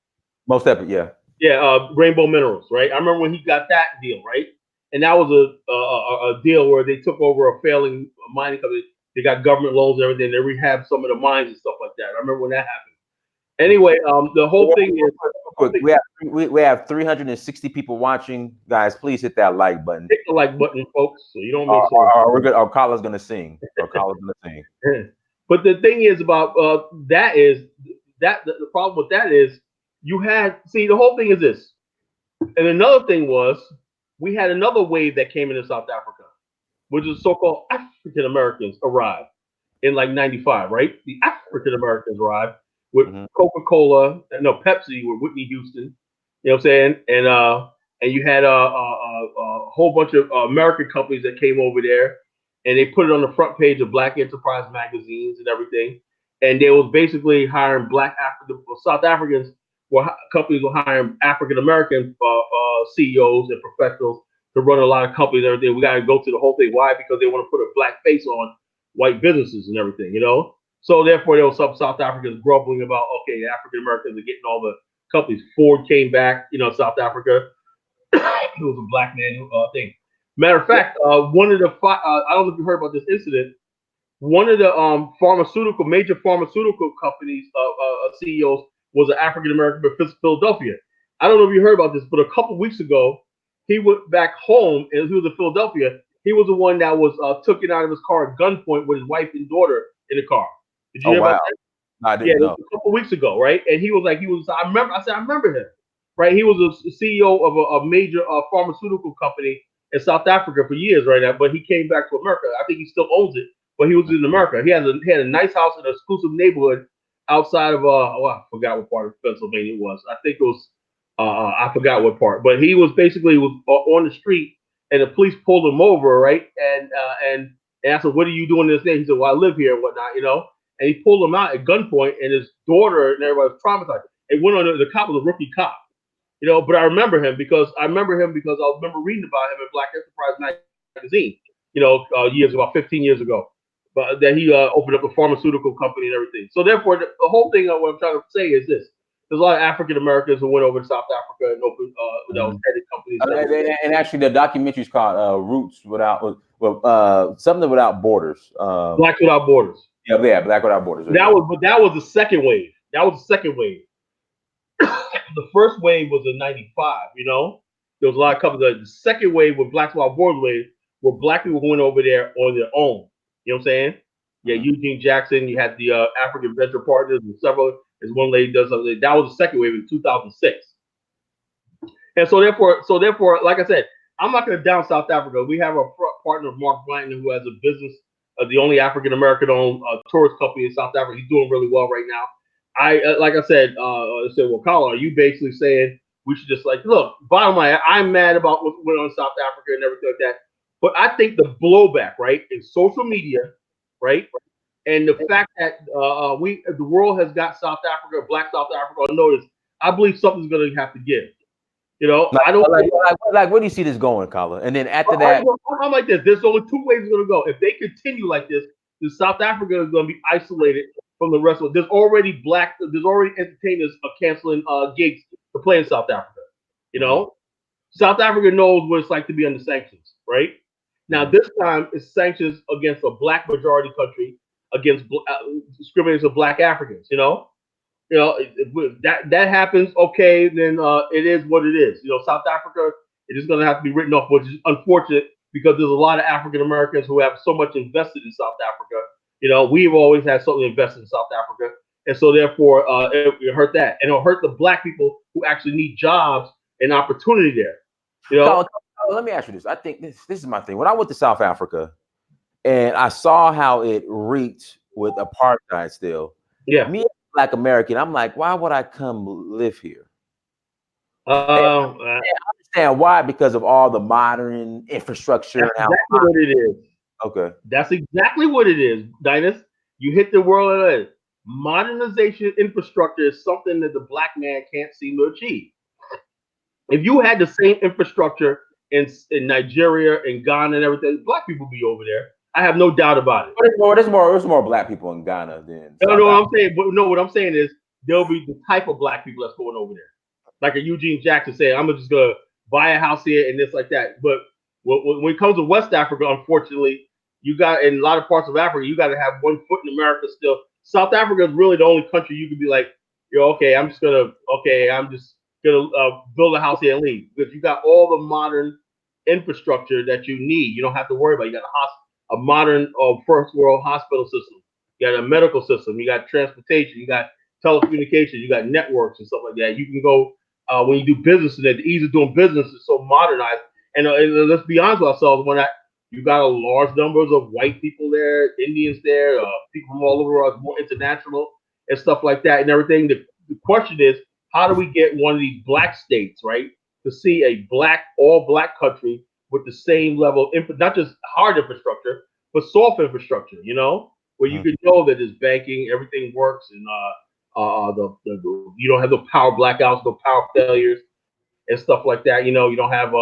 Most Epic. Yeah. Yeah, Rainbow Minerals, right? I remember when he got that deal, right? And that was a deal where they took over a failing mining company. They got government loans and everything. They rehabbed some of the mines and stuff like that. I remember when that happened. Anyway, the whole thing is We have 360 people watching. Guys, please hit that like button. hit the like button, folks, so you don't miss something. We're good. Our caller's gonna sing. Our caller's gonna sing. But the thing is about that is that the problem with that is the whole thing is this. And another thing was we had another wave that came into South Africa, which is so-called African Americans arrived in like '95, right? The African Americans arrived with Coca-Cola, no Pepsi, with Whitney Houston. You know what I'm saying? And you had a whole bunch of American companies that came over there, and they put it on the front page of Black Enterprise magazines and everything. And they was basically hiring South Africans. Companies were hiring African American CEOs and professionals to run a lot of companies and everything. We got to go through the whole thing. Why? Because they want to put a black face on white businesses and everything, you know? So therefore, there was some South Africans grumbling about, okay, African Americans are getting all the companies. Ford came back, South Africa. It was a black man thing. Matter of fact, one of the, I don't know if you heard about this incident. One of the major pharmaceutical companies CEOs was an African American from Philadelphia. I don't know if you heard about this, but a couple weeks ago, he went back home and he was in Philadelphia. He was the one that was taken out of his car at gunpoint with his wife and daughter in the car. Did you hear about that? No, I didn't know. A couple weeks ago, right? And he was like, I remember him, right? He was a CEO of a major pharmaceutical company in South Africa for years right now, but he came back to America. I think he still owns it, but he was in America. He had a nice house in an exclusive neighborhood outside of I forgot what part of Pennsylvania it was. I think it was I forgot what part, but he was on the street, and the police pulled him over, right? And asked him, "What are you doing this day?" He said, "Well, I live here and whatnot, you know." And he pulled him out at gunpoint, and his daughter and everybody was traumatized. It went on. The cop was a rookie cop, but I remember him because I remember reading about him in Black Enterprise magazine, years about 15 years ago. But that he opened up a pharmaceutical company and everything. So therefore, the whole thing what I'm trying to say is this: there's a lot of African Americans who went over to South Africa and opened that was headed companies. And actually, the documentary is called "Roots Without Something Without Borders." Black Without Borders. Yeah, Black Without Borders. That was the second wave. The first wave was in '95. There was a lot of companies. The second wave with Black Without Borders wave, where black people went over there on their own. You know what I'm saying? Yeah, Eugene Jackson. You had the African Venture Partners and several. As one lady does something. That was the second wave in 2006. And so therefore, like I said, I'm not going to down South Africa. We have a partner, Mark Blanton, who has a business, the only African American owned tourist company in South Africa. He's doing really well right now. Like I said, well, Colin, are you basically saying we should just look? Bottom line, I'm mad about what went on in South Africa and everything like that. But I think the blowback, right, in social media, right, and the fact that the world has got South Africa, Black South Africa on notice, I believe something's going to have to give. I don't like. Where do you see this going, Colin? And then after that, I'm like this. There's only two ways it's going to go. If they continue like this, then South Africa is going to be isolated from the rest of it. There's already entertainers canceling gigs to play in South Africa. South Africa knows what it's like to be under sanctions, right? Now this time it's sanctions against a black majority country, against discrimination of black Africans. That happens. Okay, then it is what it is. South Africa, it is going to have to be written off, which is unfortunate because there's a lot of African Americans who have so much invested in South Africa. We've always had something invested in South Africa, and so therefore it hurt that, and it'll hurt the black people who actually need jobs and opportunity there. Colin, let me ask you this. I think this is my thing. When I went to South Africa, and I saw how it reeked with apartheid still. Yeah. Me, Black American, I'm like, why would I come live here? I understand why, because of all the modern infrastructure. That's exactly what it is. Okay. That's exactly what it is, Dinus. You hit the world on it. Modernization infrastructure is something that the black man can't seem to achieve. If you had the same infrastructure in Nigeria and Ghana and everything, black people would be over there. I have no doubt about it. There's more black people in Ghana than No, South no, what Africa. I'm saying, but no, what I'm saying is there'll be the type of black people that's going over there, like a Eugene Jackson saying, "I'm just gonna buy a house here and this like that." But when it comes to West Africa, unfortunately, you got in a lot of parts of Africa, you got to have one foot in America still. South Africa is really the only country you could be like, "Yo, okay, I'm just gonna build a house here and leave," because you got all the modern infrastructure that you need. You don't have to worry about. It. You got a modern first world hospital system. You got a medical system. You got transportation. You got telecommunications. You got networks and stuff like that. You can go when you do business, and the ease of doing business is so modernized. And let's be honest with ourselves, you got a large numbers of white people there, Indians there, people from all over, more international and stuff like that, and everything. The question is, how do we get one of these black states, right, to see a all black country with the same level of not just hard infrastructure, but soft infrastructure, where you can know that there's banking, everything works, and you don't have no power blackouts, no power failures, and stuff like that. You don't have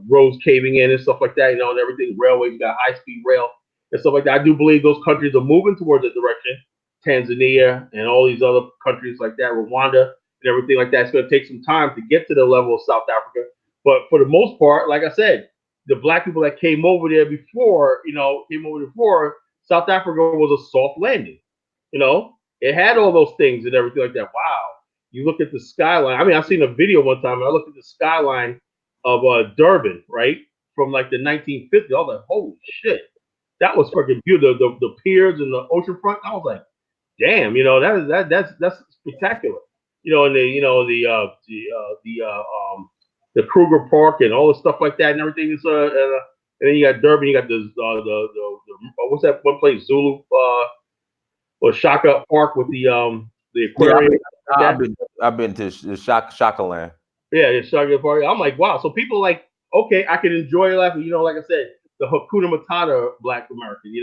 roads caving in and stuff like that. And everything railways, you got high speed rail and stuff like that. I do believe those countries are moving towards that direction. Tanzania and all these other countries like that, Rwanda and everything like that. It's going to take some time to get to the level of South Africa. But for the most part, like I said, the black people that came over there before, South Africa was a soft landing. It had all those things and everything like that. Wow. You look at the skyline. I mean, I've seen a video one time. And I looked at the skyline of Durban, right, from like the 1950s. I was like, holy shit, that was freaking beautiful. The piers and the oceanfront. I was like, damn, that's spectacular. And the Kruger Park and all the stuff like that and everything. And then you got Durban. You got the what's that one place? Zulu or Shaka Park with the aquarium. Yeah, I've been to Shakaland. Yeah, the Shaka Park. I'm like, wow. So people like, okay, I can enjoy life. Like I said, the Hakuna Matata Black American.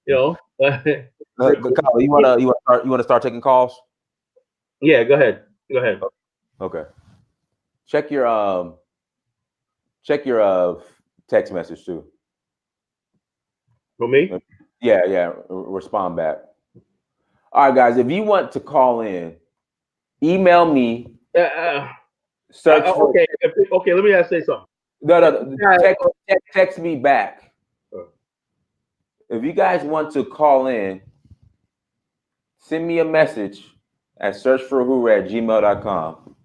Kyle, you wanna start taking calls? Yeah, go ahead. Okay. Check your text message too. For me? Yeah. Respond back. All right, guys. If you want to call in, email me. Search for. Okay. Let me say something. No. Text me back. If you guys want to call in, send me a message at searchforuhuru@gmail.com.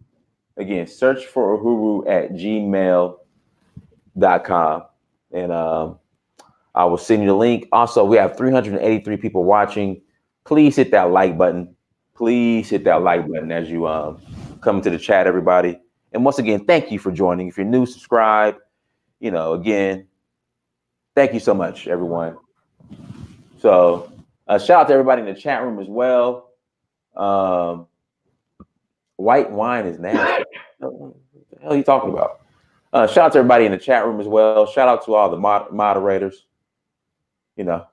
Again, searchforuhuru@gmail.com. And I will send you the link. Also, we have 383 people watching. Please hit that like button. Please hit that like button as you come into the chat, everybody. And once again, thank you for joining. If you're new, subscribe. Again, thank you so much, everyone. So shout out to everybody in the chat room as well. White wine is nasty. What the hell are you talking about? Shout out to everybody in the chat room as well. Shout out to all the moderators.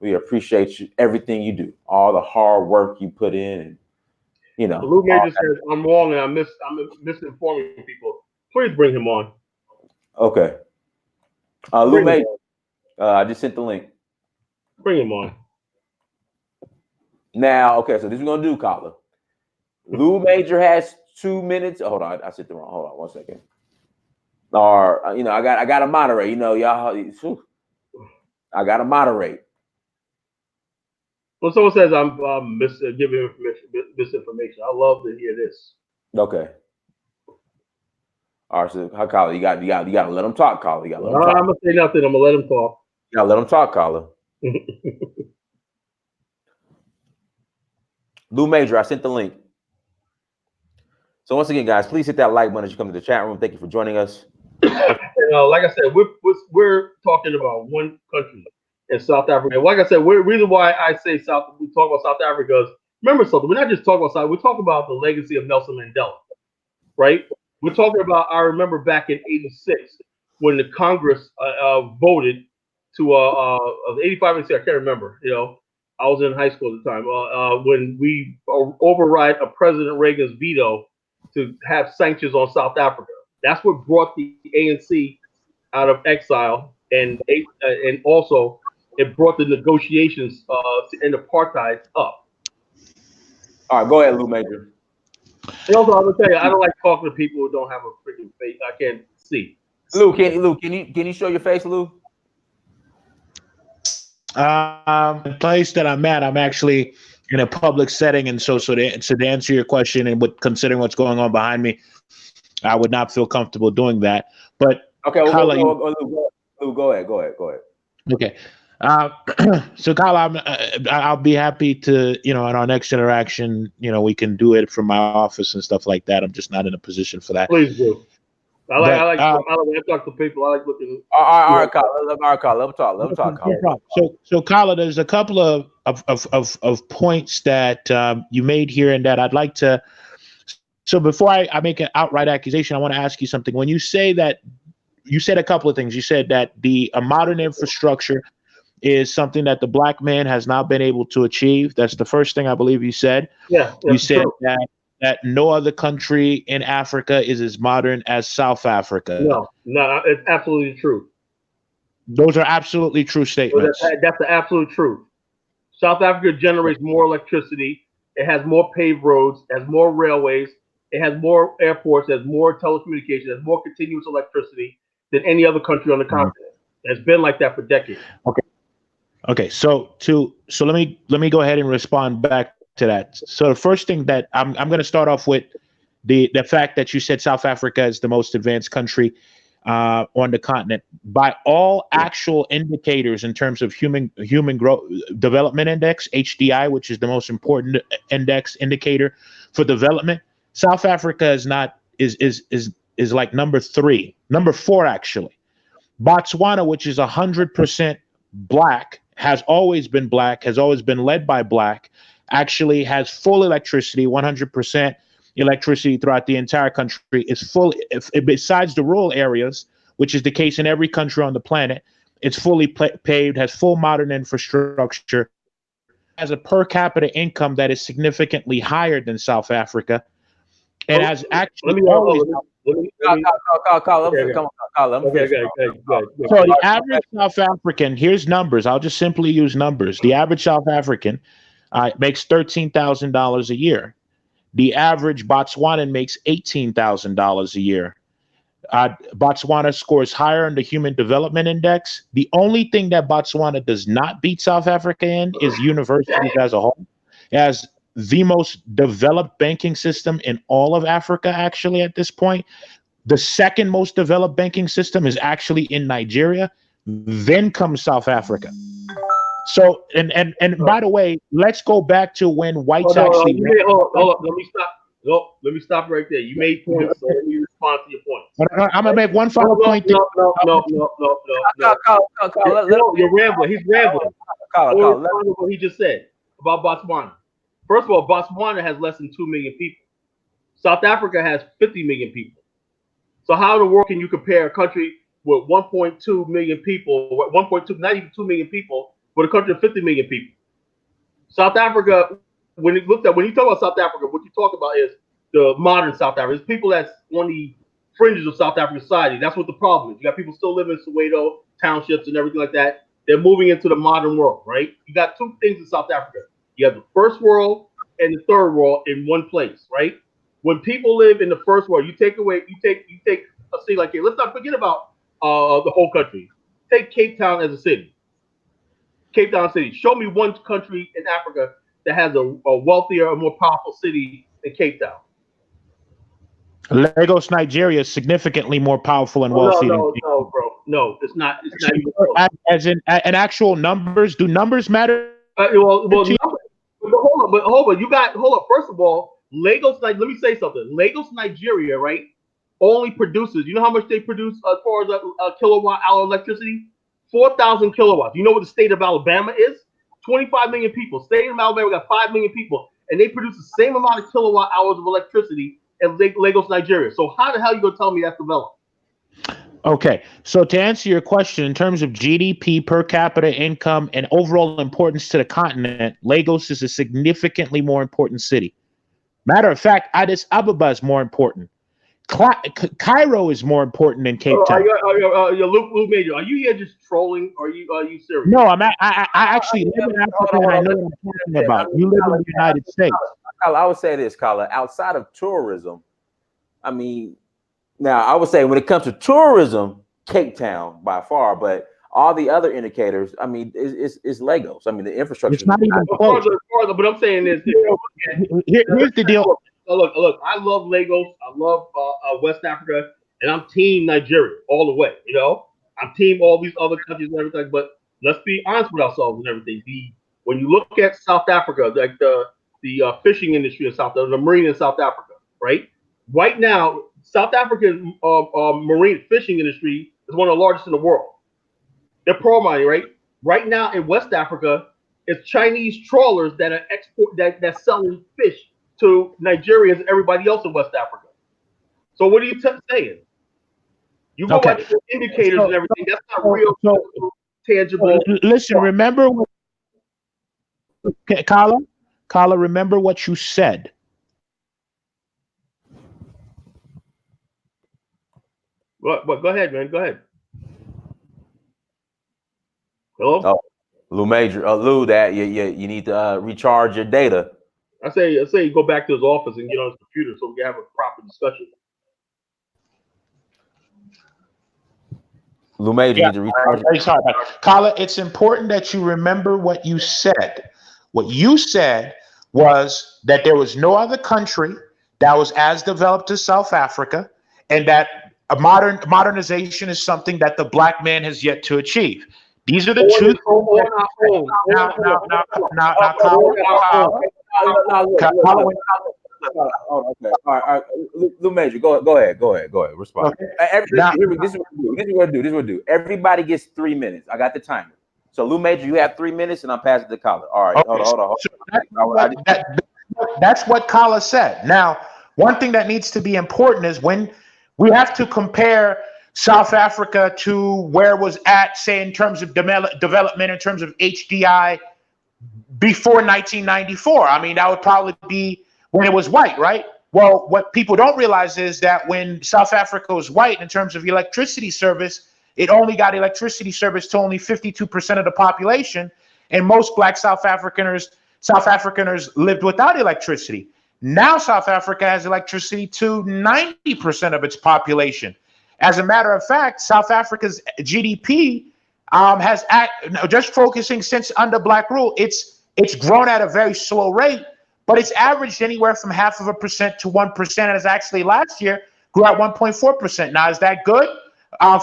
We appreciate you, everything you do, all the hard work you put in, and Blue Major says I'm wrong and I'm misinforming people. Please bring him on. Okay. Lou Major, I just sent the link. Bring him on. Now, okay, so this is what we're gonna do, Colin. Lou Major has 2 minutes. Hold on, I said the wrong. Hold on 1 second. Or I got to moderate. Y'all. I got to moderate. When someone says I'm giving misinformation, I love to hear this. Okay. All right, so Colin, you got to let him talk, Colin. I'm gonna say nothing. I'm gonna let him talk. You got to let him talk, Colin. Lou Major, I sent the link. So once again, guys, please hit that like button as you come to the chat room. Thank you for joining us. Like I said, we're talking about one country in South Africa. Like I said, reason why I say we talk about South Africa is, remember something. We're not just talking about South. We're talking about the legacy of Nelson Mandela, right? We're talking about. I remember back in '86 when the Congress voted to 85 and 6. I can't remember. You know, I was in high school at the time. When we override a President Reagan's veto to have sanctions on South Africa. That's what brought the ANC out of exile, and also it brought the negotiations to end apartheid up. All right, go ahead, Lou Major. And also, I'm gonna tell you, I don't like talking to people who don't have a freaking face. I can't see. Lou, can you show your face, Lou? The place that I'm at, I'm actually in a public setting, and so to answer your question, and with considering what's going on behind me, I would not feel comfortable doing that. But okay, well, Kala, Lou, go ahead. Okay. So Kala, I'll be happy to, in our next interaction, we can do it from my office and stuff like that. I'm just not in a position for that. Please do. I like when I talk to people. I like looking. All right, Kala. Let me talk. So Kala, there's a couple of points that you made here, and that I'd like to. So before I make an outright accusation, I want to ask you something. When you say that, you said a couple of things. You said that a modern infrastructure is something that the black man has not been able to achieve. That's the first thing I believe you said. Yeah. You said that no other country in Africa is as modern as South Africa. No, it's absolutely true. Those are absolutely true statements. That's the absolute truth. South Africa generates more electricity. It has more paved roads, has more railways, it has more airports, it has more telecommunications, it has more continuous electricity than any other country on the continent. It's been like that for decades. Okay. So let me go ahead and respond back to that. So the first thing that I'm going to start off with the fact that you said South Africa is the most advanced country on the continent by all actual indicators in terms of human growth development index, HDI, which is the most important indicator for development. South Africa is like number 4 actually. Botswana, which is 100% black, has always been led by black, actually has full electricity, 100% electricity throughout the entire country, is full, besides the rural areas, which is the case in every country on the planet. It's fully paved, has full modern infrastructure, has a per capita income that is significantly higher than South Africa, and has actually always. So the average South African, here's numbers. I'll just simply use numbers. The average South African makes $13,000 a year. The average Botswanan makes $18,000 a year. Botswana scores higher in the Human Development Index. The only thing that Botswana does not beat South Africa in is universities as a whole. It has the most developed banking system in all of Africa, actually, at this point. The second most developed banking system is actually in Nigeria. Then comes South Africa. So, and by the way, let's go back to when whites actually. Hold up. Let me stop. No, let me stop right there. You made points, so let me respond to your points. I'm gonna make one final point. No. You're rambling. He's rambling. What he just said about Botswana. First of all, Botswana has less than 2 million people. South Africa has 50 million people. So how in the world can you compare a country with 1.2 million people, not even 2 million people, with a country of 50 million people? South Africa, when you talk about South Africa, what you talk about is the modern South Africa. It's people that's on the fringes of South African society. That's what the problem is. You got people still living in Soweto townships and everything like that. They're moving into the modern world, right? You got two things in South Africa. You have the first world and the third world in one place, right? When people live in the first world, you take a city like here. Let's not forget about the whole country. Take Cape Town as a city. Cape Town city. Show me one country in Africa that has a wealthier or more powerful city than Cape Town. Lagos, Nigeria is significantly more powerful and wealthy. No, bro. No, it's not. It's not even close. As in actual numbers. Do numbers matter? Hold on. First of all, Lagos. Let me say something. Lagos, Nigeria, right? Only produces. You know how much they produce as far as a kilowatt hour electricity? 4,000 kilowatts. You know what the state of Alabama is? 25 million people. State of Alabama got 5 million people, and they produce the same amount of kilowatt hours of electricity as Lagos, Nigeria. So how the hell are you gonna tell me that's developed? Okay, so to answer your question, in terms of GDP, per capita income, and overall importance to the continent, Lagos is a significantly more important city. Matter of fact, Addis Ababa is more important. Cairo is more important than Cape Town. Luke Major, are you here just trolling? Or are you serious? No, I actually live in Africa and I know what I'm talking about. You live in the United States. I would say this, Kala, outside of tourism, I mean, now I would say when it comes to tourism, Cape Town by far, but all the other indicators, I mean, it's Lagos. I mean, the infrastructure. It's not even close. But I'm saying this. Here's the deal. Look, I love Lagos. I love West Africa, and I'm team Nigeria all the way. You know, I'm team all these other countries and everything. But let's be honest with ourselves and everything. When you look at South Africa, like the fishing industry in the marine in South Africa, right? Right now, South African marine fishing industry is one of the largest in the world. They're pro money, right? Right now in West Africa, it's Chinese trawlers that are that's selling fish to Nigerians and everybody else in West Africa. So what are you saying? You go by the indicators and everything. That's not real, tangible. Listen, remember what Kala, remember what you said. What? Go ahead, man. Go ahead. Hello? Oh, Lou Major, Lou, that you need to recharge your data. I say go back to his office and get on his computer so we can have a proper discussion. Lou Major, you need to recharge. Kala, it's important that you remember what you said. What you said was that there was no other country that was as developed as South Africa, and that a modernization is something that the black man has yet to achieve. These are the two. Okay. All right. Lou Major, go ahead. Respond. Okay. This is what we're gonna do. Everybody gets 3 minutes. I got the timer. So Lou Major, you have 3 minutes, and I'm passing the Kala. All right. Okay. Hold on. So that's what Kala said. Now, one thing that needs to be important is when we have to compare South Africa to where it was at, say, in terms of development, in terms of HDI before 1994. I mean, that would probably be when it was white, right? Well, what people don't realize is that when South Africa was white, in terms of electricity service, it only got electricity service to only 52% of the population, and most black South Africaners lived without electricity. Now South Africa has electricity to 90% of its population. As a matter of fact, South Africa's GDP has just focusing since under black rule, it's grown at a very slow rate, but it's averaged anywhere from 0.5% to 1%. And it's actually last year grew at 1.4%. Now, is that good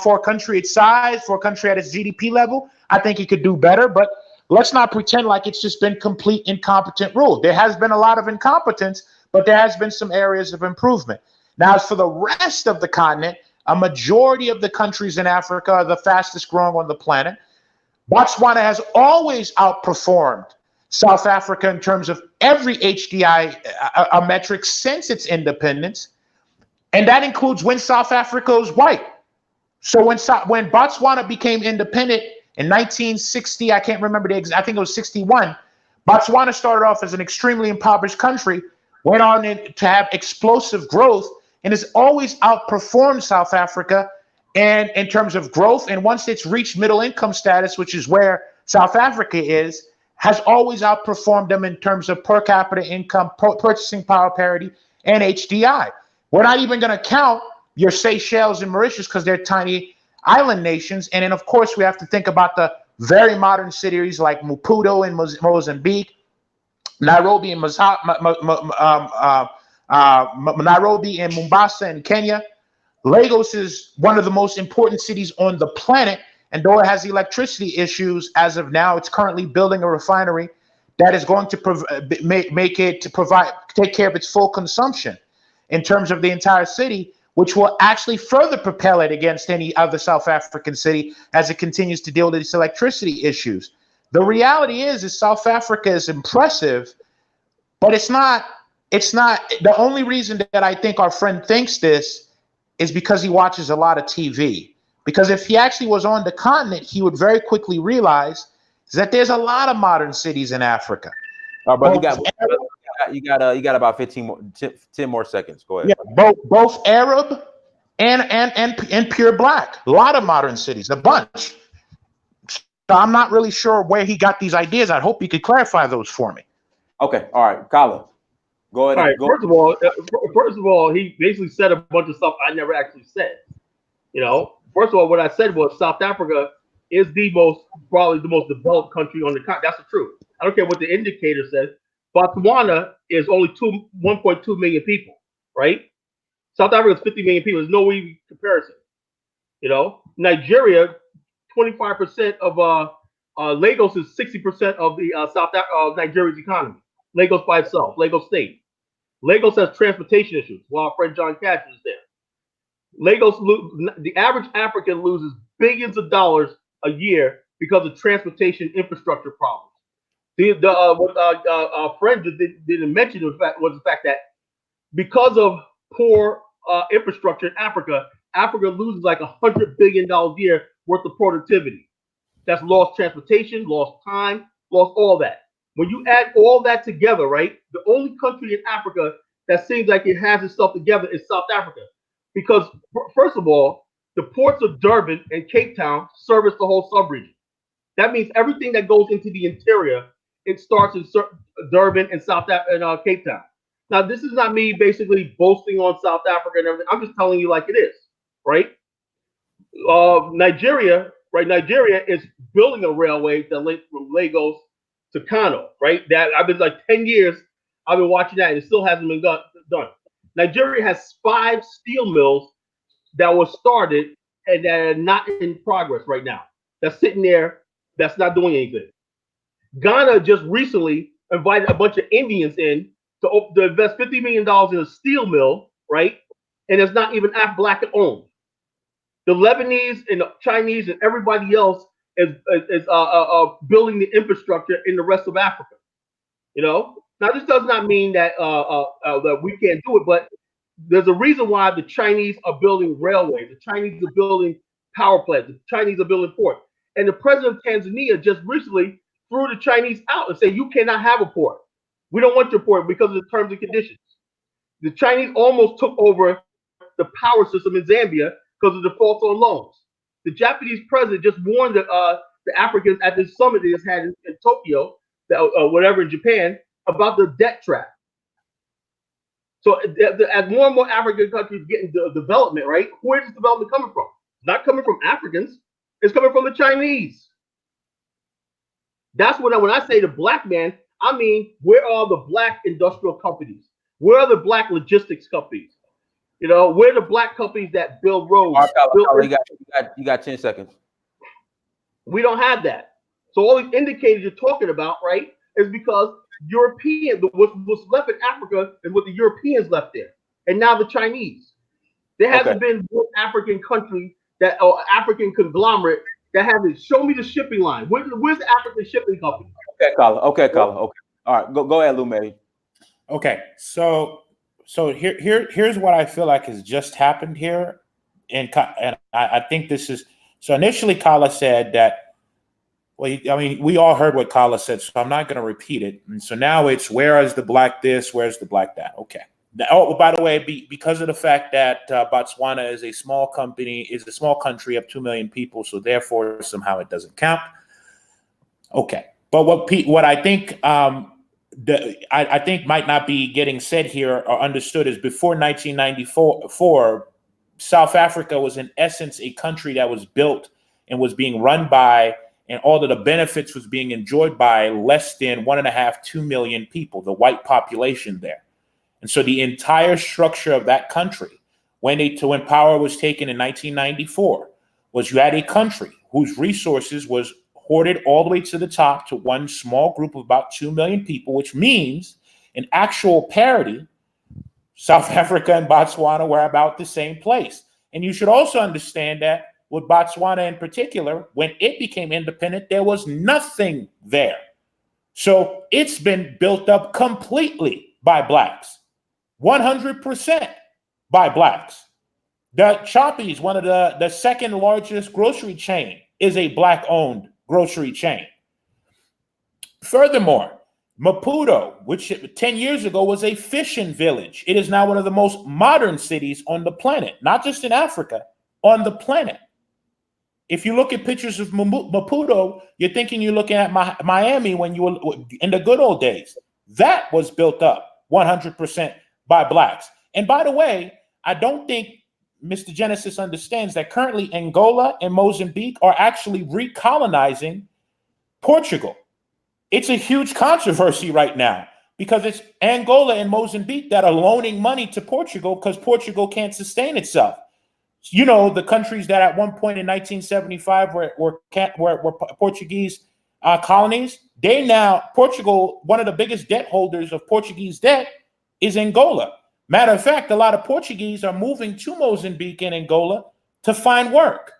for a country its size, for a country at its GDP level? I think it could do better, but let's not pretend like it's just been complete incompetent rule. There has been a lot of incompetence, but there has been some areas of improvement. Now, as for the rest of the continent, a majority of the countries in Africa are the fastest growing on the planet. Botswana has always outperformed South Africa in terms of every HDI metric since its independence, and that includes when South Africa was white. So when Botswana became independent in 1960, I can't remember I think it was 61, Botswana started off as an extremely impoverished country, went on to have explosive growth, and has always outperformed South Africa and in terms of growth. And once it's reached middle income status, which is where South Africa is, has always outperformed them in terms of per capita income, purchasing power parity, and HDI. We're not even going to count your Seychelles and Mauritius because they're tiny island nations. And then, of course, we have to think about the very modern cities like Maputo in Mozambique, Nairobi in Nairobi and Mombasa in Kenya. Lagos is one of the most important cities on the planet, and though it has electricity issues as of now, it's currently building a refinery that is going to take care of its full consumption in terms of the entire city, which will actually further propel it against any other South African city as it continues to deal with its electricity issues. The reality is South Africa is impressive, but it's not. The only reason that I think our friend thinks this is because he watches a lot of TV. Because if he actually was on the continent, he would very quickly realize that there's a lot of modern cities in Africa. All right, brother, you got about 10 more seconds. Go ahead. Yeah, both Arab and pure black. A lot of modern cities, a bunch. So I'm not really sure where he got these ideas. I hope you could clarify those for me. Okay, all right, Kala, go ahead. All right. First of all, he basically said a bunch of stuff I never actually said. You know, first of all, what I said was South Africa is probably the most developed country on the continent. That's the truth. I don't care what the indicator says. Botswana is only 1.2 million people, right? South Africa is 50 million people. There's no comparison. You know, Nigeria, 25% of Lagos is 60% of the Nigeria's economy. Lagos by itself, Lagos State. Lagos has transportation issues. While our friend John Cash is there. The average African loses billions of dollars a year because of transportation infrastructure problems. What our friend didn't mention was the fact that because of poor infrastructure in Africa, Africa loses like $100 billion a year worth of productivity. That's lost transportation, lost time, lost all that. When you add all that together, right, the only country in Africa that seems like it has itself together is South Africa. Because, first of all, the ports of Durban and Cape Town service the whole sub-region. That means everything that goes into the interior, it starts in Durban and Cape Town. Now, this is not me basically boasting on South Africa and everything. I'm just telling you like it is, right? Nigeria is building a railway that links from Lagos to Kano, right? That I've been like 10 years, I've been watching that and it still hasn't been done. Nigeria has 5 steel mills that were started and that are not in progress right now. That's sitting there, that's not doing anything. Ghana just recently invited a bunch of Indians in to invest $50 million in a steel mill, right? And it's not even black owned. The Lebanese and the Chinese and everybody else is building the infrastructure in the rest of Africa. You know, now this does not mean that that we can't do it, but there's a reason why the Chinese are building railways, the Chinese are building power plants, the Chinese are building ports, and the president of Tanzania just recently threw the Chinese out and said, "You cannot have a port. We don't want your port because of the terms and conditions." The Chinese almost took over the power system in Zambia because of defaults on loans. The Japanese president just warned the Africans at this summit they just had in Tokyo, whatever in Japan, about the debt trap. So as more and more African countries get into development, right? Where is this development coming from? It's not coming from Africans. It's coming from the Chinese. That's when I say the black man, I mean, where are the black industrial companies? Where are the black logistics companies? You know, where are the black companies that build roads? You got 10 seconds. We don't have that. So all these indicators you're talking about, right, is because what's left in Africa is what the Europeans left there. And now the Chinese. There hasn't been one African country or African conglomerate that hasn't. Show me the shipping line. Where's the African shipping company? Okay, Colin. Okay. All right, go ahead, Lume. Okay, so here's what I feel like has just happened here, and I think this is so. Initially, Kala said that. Well, I mean, we all heard what Kala said, so I'm not going to repeat it. And so now it's where is the black this, where's the black that? Okay. Oh, by the way, because of the fact that Botswana is a small country of 2 million people, so therefore somehow it doesn't count. Okay, but what I think I think might not be getting said here or understood is before 1994, South Africa was in essence a country that was built and was being run by, and all of the benefits was being enjoyed by less than 1.5, 2 million people, the white population there. And so the entire structure of that country, when power was taken in 1994, was you had a country whose resources was hoarded all the way to the top to one small group of about 2 million people, which means in actual parity, South Africa and Botswana were about the same place. And you should also understand that with Botswana in particular, when it became independent, there was nothing there. So it's been built up completely by blacks, 100% by blacks. The Choppies, one of the second largest grocery chain, is a black-owned grocery chain. Furthermore, Maputo, which 10 years ago was a fishing village, it is now one of the most modern cities on the planet, not just in Africa, on the planet. If you look at pictures of Maputo, you're thinking you're looking at Miami when you were in the good old days. That was built up 100% by blacks. And by the way, I don't think Mr. Genesis understands that currently Angola and Mozambique are actually recolonizing Portugal. It's a huge controversy right now because it's Angola and Mozambique that are loaning money to Portugal because Portugal can't sustain itself. You know, the countries that at one point in 1975 were Portuguese colonies, Portugal, one of the biggest debt holders of Portuguese debt is Angola. Matter of fact, a lot of Portuguese are moving to Mozambique and Angola to find work.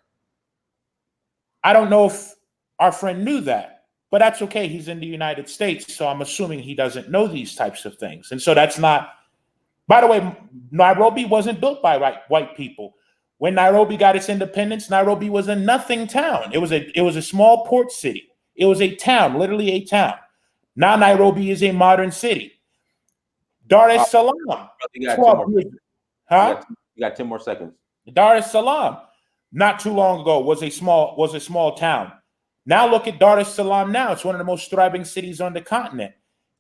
I don't know if our friend knew that, but that's okay. He's in the United States, so I'm assuming he doesn't know these types of things. And so that's not, by the way, Nairobi wasn't built by white people. When Nairobi got its independence, Nairobi was a nothing town. It was a small port city. It was a town, literally a town. Now Nairobi is a modern city. Dar es Salaam. You got 10 more seconds. Dar es Salaam, not too long ago, was a small town. Now look at Dar es Salaam now. It's one of the most thriving cities on the continent.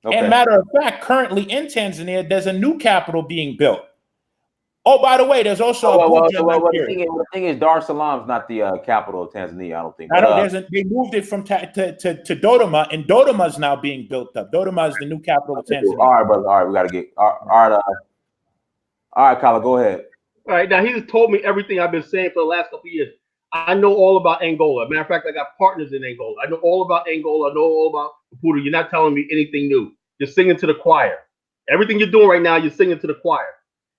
Okay. And matter of fact, currently in Tanzania, there's a new capital being built. Oh, by the way, there's also the thing is, Dar es Salaam's not the capital of Tanzania. I don't think. They moved it from to Dodoma, and Dodoma is now being built up. Dodoma is the new capital of Tanzania. All right, brother. All right, we got to get. All right, Kyle, go ahead. All right, now he just told me everything I've been saying for the last couple of years. I know all about Angola. Matter of fact, I got partners in Angola. I know all about Angola. I know all about Maputo. You're not telling me anything new. You're singing to the choir. Everything you're doing right now, you're singing to the choir.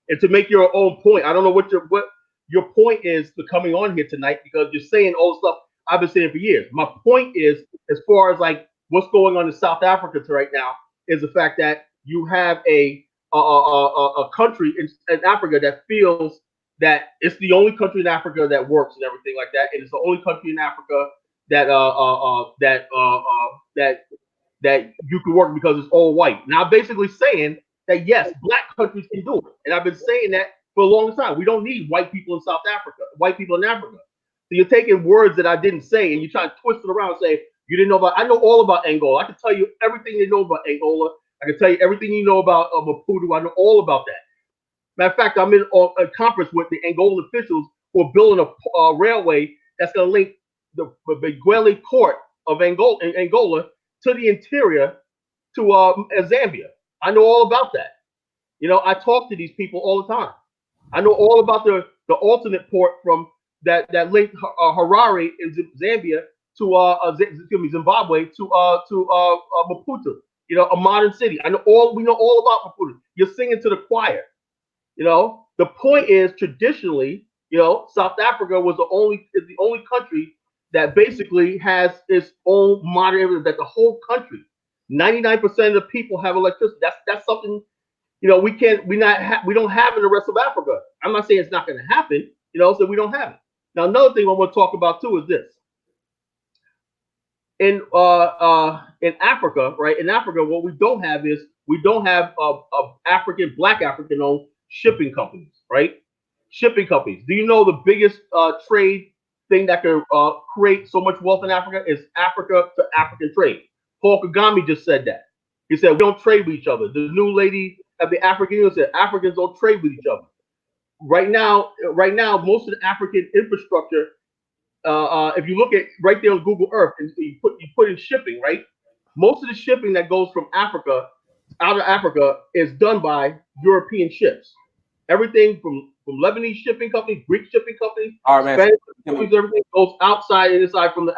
And to make your own point, I don't know what your point is for coming on here tonight, because you're saying all the stuff I've been saying for years. My point is, as far as like what's going on in South Africa right now, is the fact that you have a country in Africa that feels that it's the only country in Africa that works and everything like that, and it's the only country in Africa that that you can work because it's all white. Now, basically saying that yes, black countries can do it, and I've been saying that for a long time. We don't need white people in South Africa, white people in Africa. So you're taking words that I didn't say, and you're trying to twist it around and say you didn't know about. I know all about Angola. I can tell you everything you know about Angola. I can tell you everything you know about Maputo. I know all about that. Matter of fact, I'm in a conference with the Angolan officials who are building a railway that's going to link the Beguele port of Angola to the interior to Zambia. I know all about that. You know, I talk to these people all the time. I know all about the alternate port from that linked Harare in Zambia to Zimbabwe to Maputo. You know, a modern city. We know all about Maputo. You're singing to the choir. You know, the point is traditionally, you know, South Africa is the only country that basically has its own modern, that the whole country, 99% of the people have electricity. That's something, you know, we don't have in the rest of Africa. I'm not saying it's not going to happen, you know, so we don't have it. Now, another thing I want to talk about too is this. In Africa, right? In Africa, what we don't have is black African owned shipping companies, right? Shipping companies. Do you know the biggest trade thing that can create so much wealth in Africa is Africa to African trade? Paul Kagame just said that. He said we don't trade with each other. The new lady at the African Union said Africans don't trade with each other. Right now, most of the African infrastructure, if you look at right there on Google Earth and you put in shipping, right? Most of the shipping that goes from Africa out of Africa is done by European ships. Everything from Lebanese shipping companies, Greek shipping companies, Spanish companies, everything goes outside and inside from the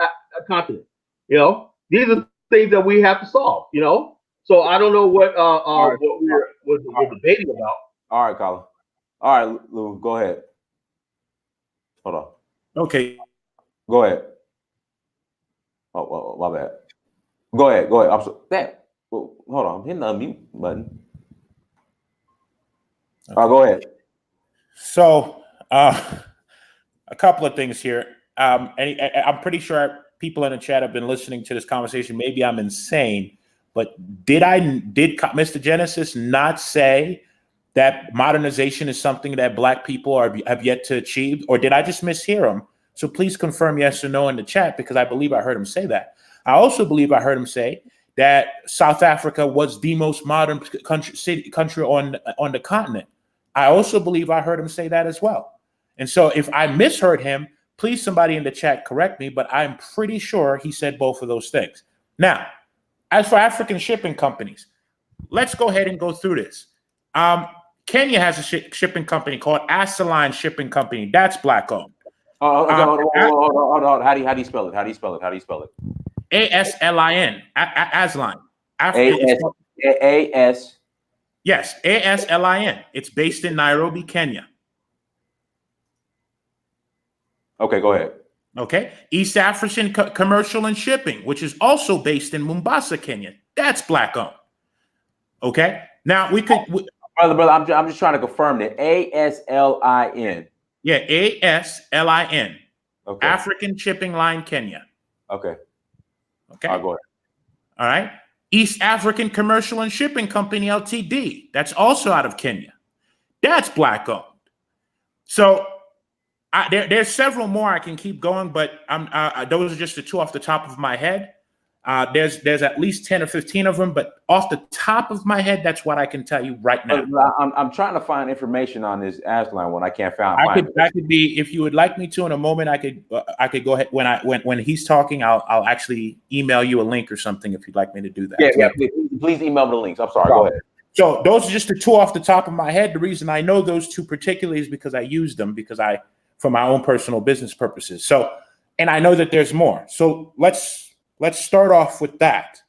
continent. You know, these are things that we have to solve. You know, so I don't know what we're debating about. All right, Colin. All right, Lou, go ahead. Hold on. Okay. Go ahead. Oh, my bad. Go ahead. I'm so that. Well, hold on. I'm hitting the unmute button. Okay. Go ahead. So A couple of things here. And I'm pretty sure people in the chat have been listening to this conversation. Maybe I'm insane, but did Mr. Genesis not say that modernization is something that Black people have yet to achieve, or did I just mishear him? So please confirm yes or no in the chat, because I believe I heard him say that. I also believe I heard him say that South Africa was the most modern country on the continent. I also believe I heard him say that as well. And so if I misheard him, please somebody in the chat correct me, but I'm pretty sure he said both of those things. Now, as for African shipping companies, let's go ahead and go through this. Kenya has a shipping company called Asaline Shipping Company. That's Black owned. Hold on. How do you spell it? How do you spell it? ASLIN. Asaline. AS. Yes, ASLIN. It's based in Nairobi, Kenya. Okay, go ahead. Okay. East African Commercial and Shipping, which is also based in Mombasa, Kenya. That's Black owned. Okay. Now we could. Brother, I'm just trying to confirm that. ASLIN. Yeah, ASLIN. Okay. African Shipping Line, Kenya. Okay. Okay. I'll go ahead. All right. East African Commercial and Shipping Company, Ltd. That's also out of Kenya. That's Black owned. So there's several more I can keep going, but those are just the two off the top of my head. There's at least 10 or 15 of them, but off the top of my head, that's what I can tell you right now. I'm trying to find information on this Aslan one. I can't find. I could be, if you would like me to in a moment, I could go ahead when he's talking. I'll actually email you a link or something if you'd like me to do that. Yeah. Please email me the links. I'm sorry. Go ahead. So those are just the two off the top of my head. The reason I know those two particularly is because I use them for my own personal business purposes. So, and I know that there's more. So let's start off with that.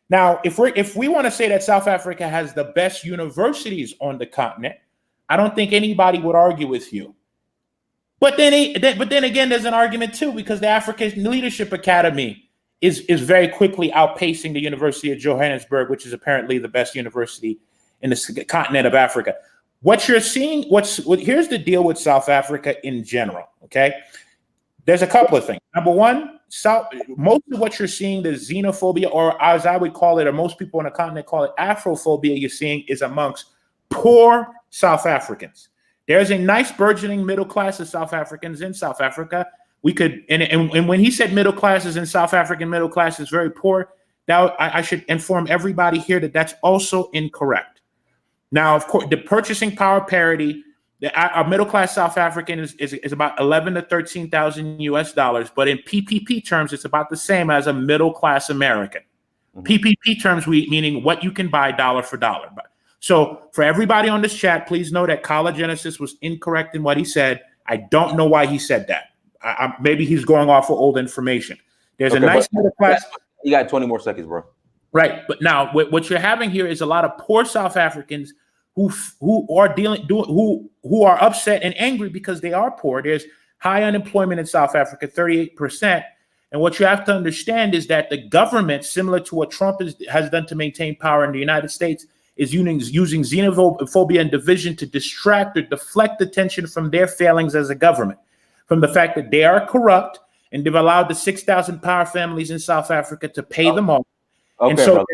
Now, if we want to say that South Africa has the best universities on the continent, I don't think anybody would argue with you. But then again, there's an argument too, because the African Leadership Academy is very quickly outpacing the University of Johannesburg, which is apparently the best university in the continent of Africa. What you're seeing, here's the deal with South Africa in general, okay? There's a couple of things. Number one, most of what you're seeing, the xenophobia, or as I would call it, or most people on the continent call it Afrophobia, you're seeing is amongst poor South Africans. There's a nice burgeoning middle class of South Africans in South Africa. We could, and when he said middle classes in South African middle class is very poor, now I should inform everybody here that that's also incorrect. Now, of course, the purchasing power parity, our middle class South African is about 11 to 13,000 US dollars, but in PPP terms, it's about the same as a middle class American. Mm-hmm. PPP terms, meaning what you can buy dollar for dollar. So for everybody on this chat, please know that Kala Genesis was incorrect in what he said. I don't know why he said that. Maybe he's going off of old information. There's a nice middle class. You got 20 more seconds, bro. Right, but now what you're having here is a lot of poor South Africans who are upset and angry because they are poor. There's high unemployment in South Africa, 38%. And what you have to understand is that the government, similar to what Trump has done to maintain power in the United States, is using xenophobia and division to distract or deflect attention from their failings as a government, from the fact that they are corrupt and they've allowed the 6,000 power families in South Africa to pay them off. Okay, and so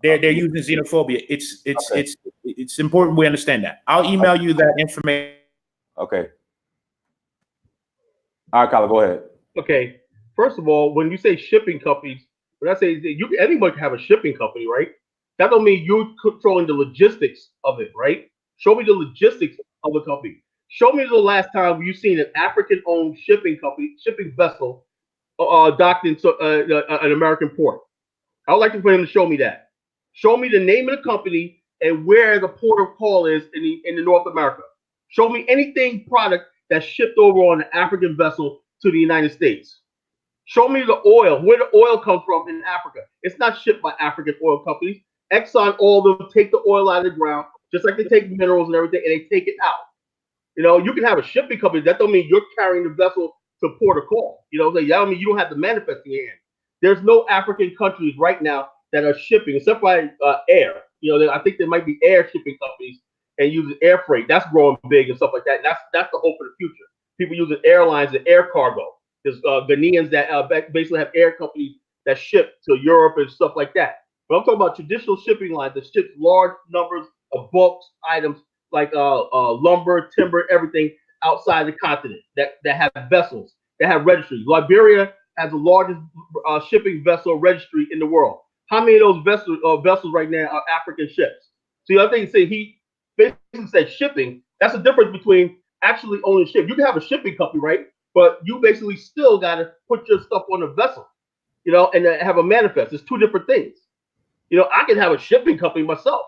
they're using xenophobia. It's important we understand that. I'll email you that information. Okay. All right, Kyle, go ahead. Okay. First of all, when you say shipping companies, when I say anyone can have a shipping company, right? That don't mean you're controlling the logistics of it, right? Show me the logistics of the company. Show me the last time you've seen an African-owned shipping vessel docked into an American port. I would like for him to show me that. Show me the name of the company and where the port of call is in the North America. Show me anything product that's shipped over on an African vessel to the United States. Show me the oil, where the oil comes from in Africa. It's not shipped by African oil companies. Exxon, all of them take the oil out of the ground, just like they take minerals and everything, and they take it out. You know, you can have a shipping company. That don't mean you're carrying the vessel to port of call. You know, that don't mean you don't have the manifest in your hand. There's no African countries right now that are shipping, except by air. You know, I think there might be air shipping companies and using air freight. That's growing big and stuff like that. And that's the hope for the future. People using airlines and air cargo. There's Ghanaians that basically have air companies that ship to Europe and stuff like that. But I'm talking about traditional shipping lines that ship large numbers of bulk items like lumber, timber, everything outside the continent that have vessels, that have registries. Liberia has the largest shipping vessel registry in the world. How many of those vessels right now are African ships? So the other thing, say he basically said shipping. That's the difference between actually owning a ship. You can have a shipping company, right? But you basically still got to put your stuff on a vessel, and have a manifest. It's two different things. I can have a shipping company myself.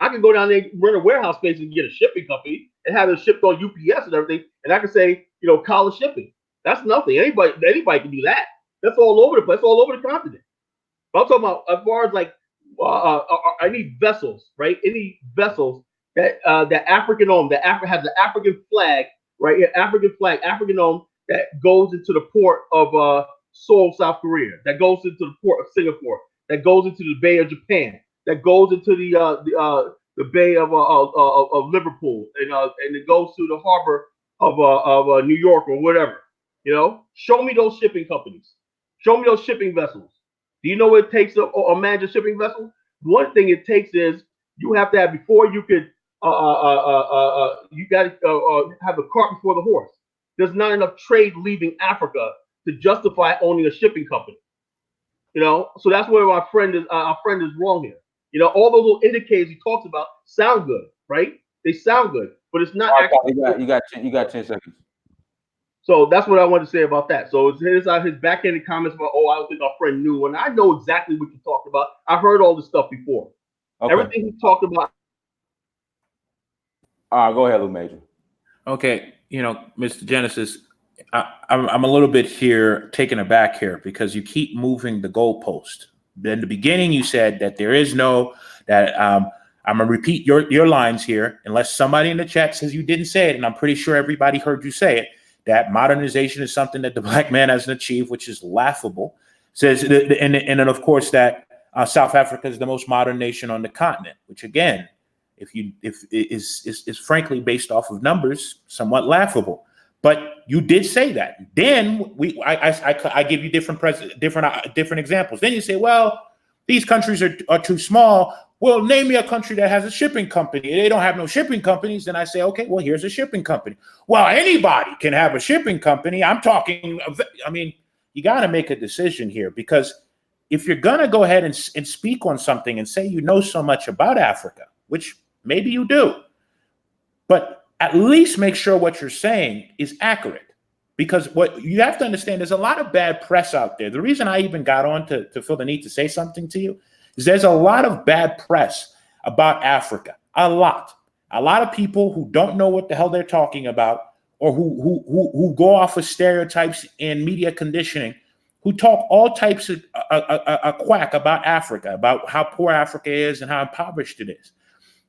I can go down there, rent a warehouse space and get a shipping company and have it shipped on UPS and everything. And I can say, college shipping. That's nothing. Anybody can do that. That's all over the place, all over the continent. But I'm talking about as far as like, I need vessels, right? Any vessels that African owned, that has the African flag, right? Yeah, African flag, African owned, that goes into the port of Seoul, South Korea, that goes into the port of Singapore, that goes into the Bay of Japan, that goes into the Bay of Liverpool, and it goes to the harbor of New York or whatever. Show me those shipping companies. Show me those shipping vessels. Do you know what it takes to manage a shipping vessel? One thing it takes is you have to have, before you could you got to have the cart before the horse. There's not enough trade leaving Africa to justify owning a shipping company. So that's where our friend is wrong here. All those little indicators he talks about sound good, right? They sound good, but it's not actually. You got 10 seconds. So that's what I want to say about that. So it's his backhanded comments about, I don't think our friend knew. And I know exactly what you talked about. I've heard all this stuff before. Okay. Everything he talked about. All right, go ahead, Luke Major. Okay, Mr. Genesis, I'm a little bit taken aback here because you keep moving the goalpost. In the beginning, you said that there is no, that I'm gonna repeat your lines here, unless somebody in the chat says you didn't say it, and I'm pretty sure everybody heard you say it, that modernization is something that the black man hasn't achieved, which is laughable. Says, and then of course that South Africa is the most modern nation on the continent, which again, if is frankly based off of numbers, somewhat laughable. But you did say that. Then I give you different examples. Then you say, well, these countries are too small. Well, name me a country that has a shipping company. They don't have no shipping companies. Then I say, okay, well, here's a shipping company. Well, anybody can have a shipping company. You got to make a decision here, because if you're going to go ahead and speak on something and say you know so much about Africa, which maybe you do, but at least make sure what you're saying is accurate. Because what you have to understand, there's a lot of bad press out there. The reason I even got on to feel the need to say something to you is there's a lot of bad press about Africa. A lot of people who don't know what the hell they're talking about, or who go off of stereotypes and media conditioning, who talk all types of a quack about Africa, about how poor Africa is and how impoverished it is.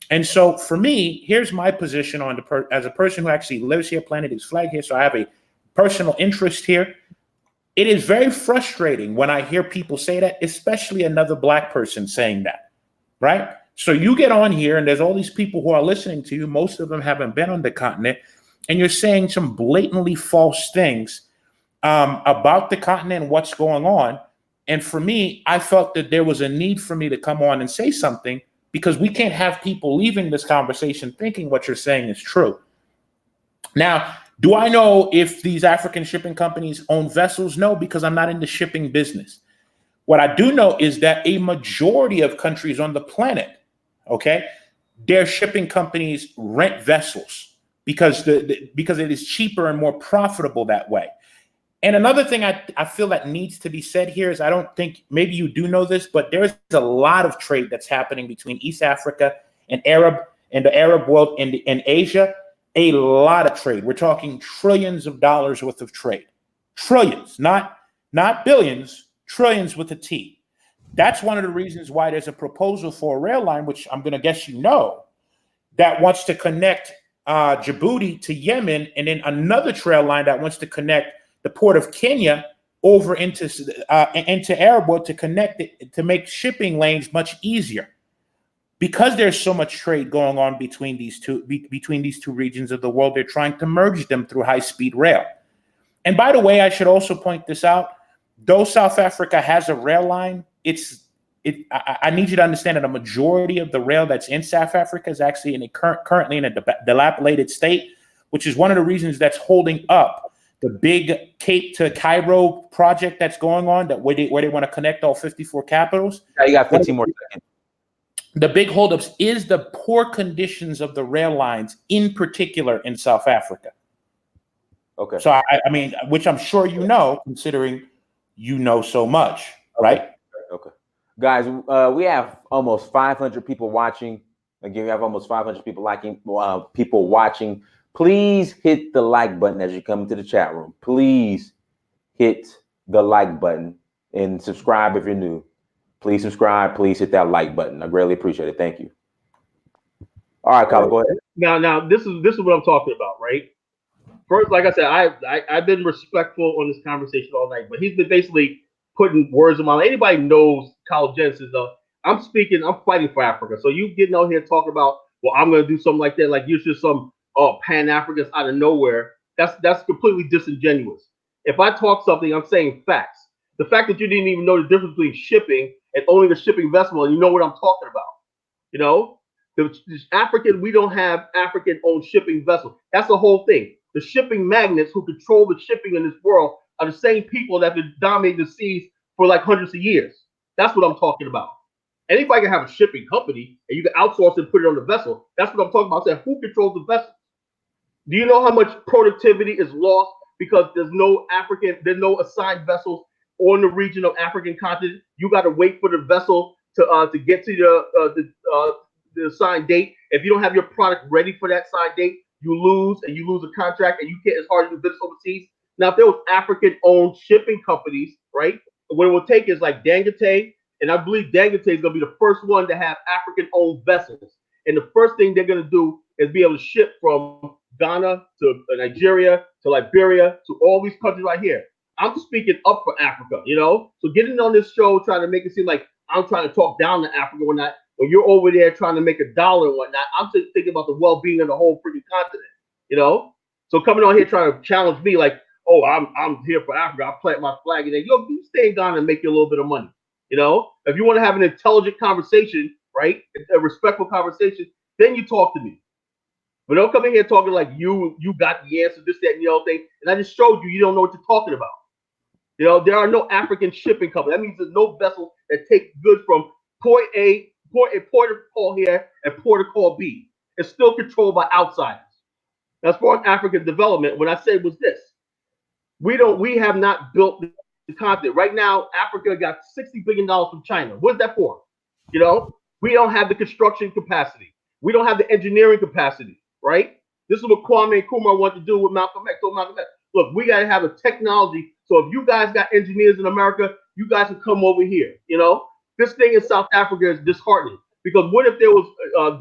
And so for me, here's my position on as a person who actually lives here, planted his flag here, so I have a personal interest here. It is very frustrating when I hear people say that, especially another black person saying that, right? So you get on here and there's all these people who are listening to you. Most of them haven't been on the continent, and you're saying some blatantly false things about the continent and what's going on. And for me, I felt that there was a need for me to come on and say something, because we can't have people leaving this conversation thinking what you're saying is true. Now, do I know if these African shipping companies own vessels? No, because I'm not in the shipping business. What I do know is that a majority of countries on the planet, okay, their shipping companies rent vessels because because it is cheaper and more profitable that way. And another thing I feel that needs to be said here is, I don't think, maybe you do know this, but there's a lot of trade that's happening between East Africa and the Arab world and Asia. A lot of trade. We're talking trillions of dollars worth of trade. Trillions, not billions, trillions with a T. That's one of the reasons why there's a proposal for a rail line, which I'm going to guess that wants to connect Djibouti to Yemen, and then another trail line that wants to connect the port of Kenya over into Arab world, to connect it, to make shipping lanes much easier. because there's so much trade going on between these two regions of the world, they're trying to merge them through high-speed rail. And by the way, I should also point this out. Though South Africa has a rail line, I need you to understand that a majority of the rail that's in South Africa is actually currently in a dilapidated state, which is one of the reasons that's holding up the big Cape to Cairo project that's going on, where they want to connect all 54 capitals. Yeah, you got 15 more seconds. The big holdups is the poor conditions of the rail lines, in particular in South Africa. Okay. So I mean, which I'm sure you know, considering you know so much, right? Okay. Guys, we have almost 500 people watching. Again, we have almost 500 people watching. Please hit the like button as you come into the chat room. Please hit the like button and subscribe if you're new. Please subscribe. Please hit that like button. I greatly appreciate it. Thank you. All right, Colin, go ahead. Now this is what I'm talking about, right? First, like I said, I've been respectful on this conversation all night, but he's been basically putting words in my mouth. Anybody knows College Genesis, though. I'm fighting for Africa. So you getting out here talking about, well, I'm going to do something like that, like you're just some Pan-Africanist out of nowhere. That's completely disingenuous. If I talk something, I'm saying facts. The fact that you didn't even know the difference between shipping and owning a shipping vessel, and you know what I'm talking about. You know, we don't have African-owned shipping vessels. That's the whole thing. The shipping magnates who control the shipping in this world are the same people that have been dominating the seas for like hundreds of years. That's what I'm talking about. Anybody can have a shipping company and you can outsource and put it on the vessel. That's what I'm talking about. I said, who controls the vessel? Do you know how much productivity is lost because there's no assigned vessels on the region of African continent? You got to wait for the vessel to get to the assigned date. If you don't have your product ready for that assigned date, you lose a contract, and you can't as hard as do business overseas. Now, if there was African-owned shipping companies, right, what it will take is like Dangote, and I believe Dangote is going to be the first one to have African-owned vessels. And the first thing they're going to do is be able to ship from Ghana to Nigeria to Liberia to all these countries right here. I'm speaking up for Africa, you know? So getting on this show trying to make it seem like I'm trying to talk down to Africa when you're over there trying to make $1 and whatnot, I'm just thinking about the well-being of the whole freaking continent, you know? So coming on here trying to challenge me like, oh, I'm here for Africa, I'll plant my flag, and then you stay in Ghana and make you a little bit of money, you know? If you want to have an intelligent conversation, right, a respectful conversation, then you talk to me. But don't come in here talking like you got the answer, this, that, and the other thing, and I just showed you don't know what you're talking about. You know, there are no African shipping companies. That means there's no vessels that take goods from port A, port of call here, and port of call B. It's still controlled by outsiders. As far as African development, what I said was this: we have not built the continent. Right now, Africa got $60 billion from China. What's that for? You know, we don't have the construction capacity. We don't have the engineering capacity, right? This is what Kwame Nkrumah wanted to do with Malcolm X. So Malcolm X, look, we got to have a technology. So if you guys got engineers in America, you guys can come over here. You know, this thing in South Africa is disheartening because what if there was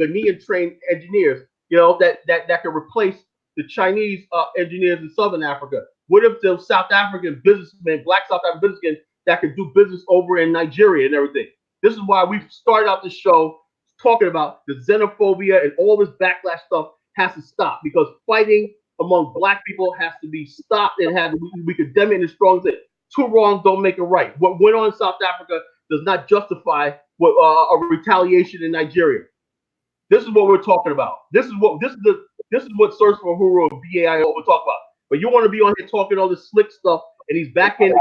Ghanaian trained engineers, you know, that could replace the Chinese engineers in Southern Africa? What if those South African businessmen, black South African businessmen that could do business over in Nigeria and everything? This is why we started out the show talking about the xenophobia and all this backlash stuff has to stop because fighting among black people has to be stopped and we condemn it in the strong sense. Two wrongs don't make it right. What went on in South Africa does not justify what a retaliation in Nigeria. This is what we're talking about. This is what Search for Huru and BAIO will talk about. But you want to be on here talking all this slick stuff, and he's back in.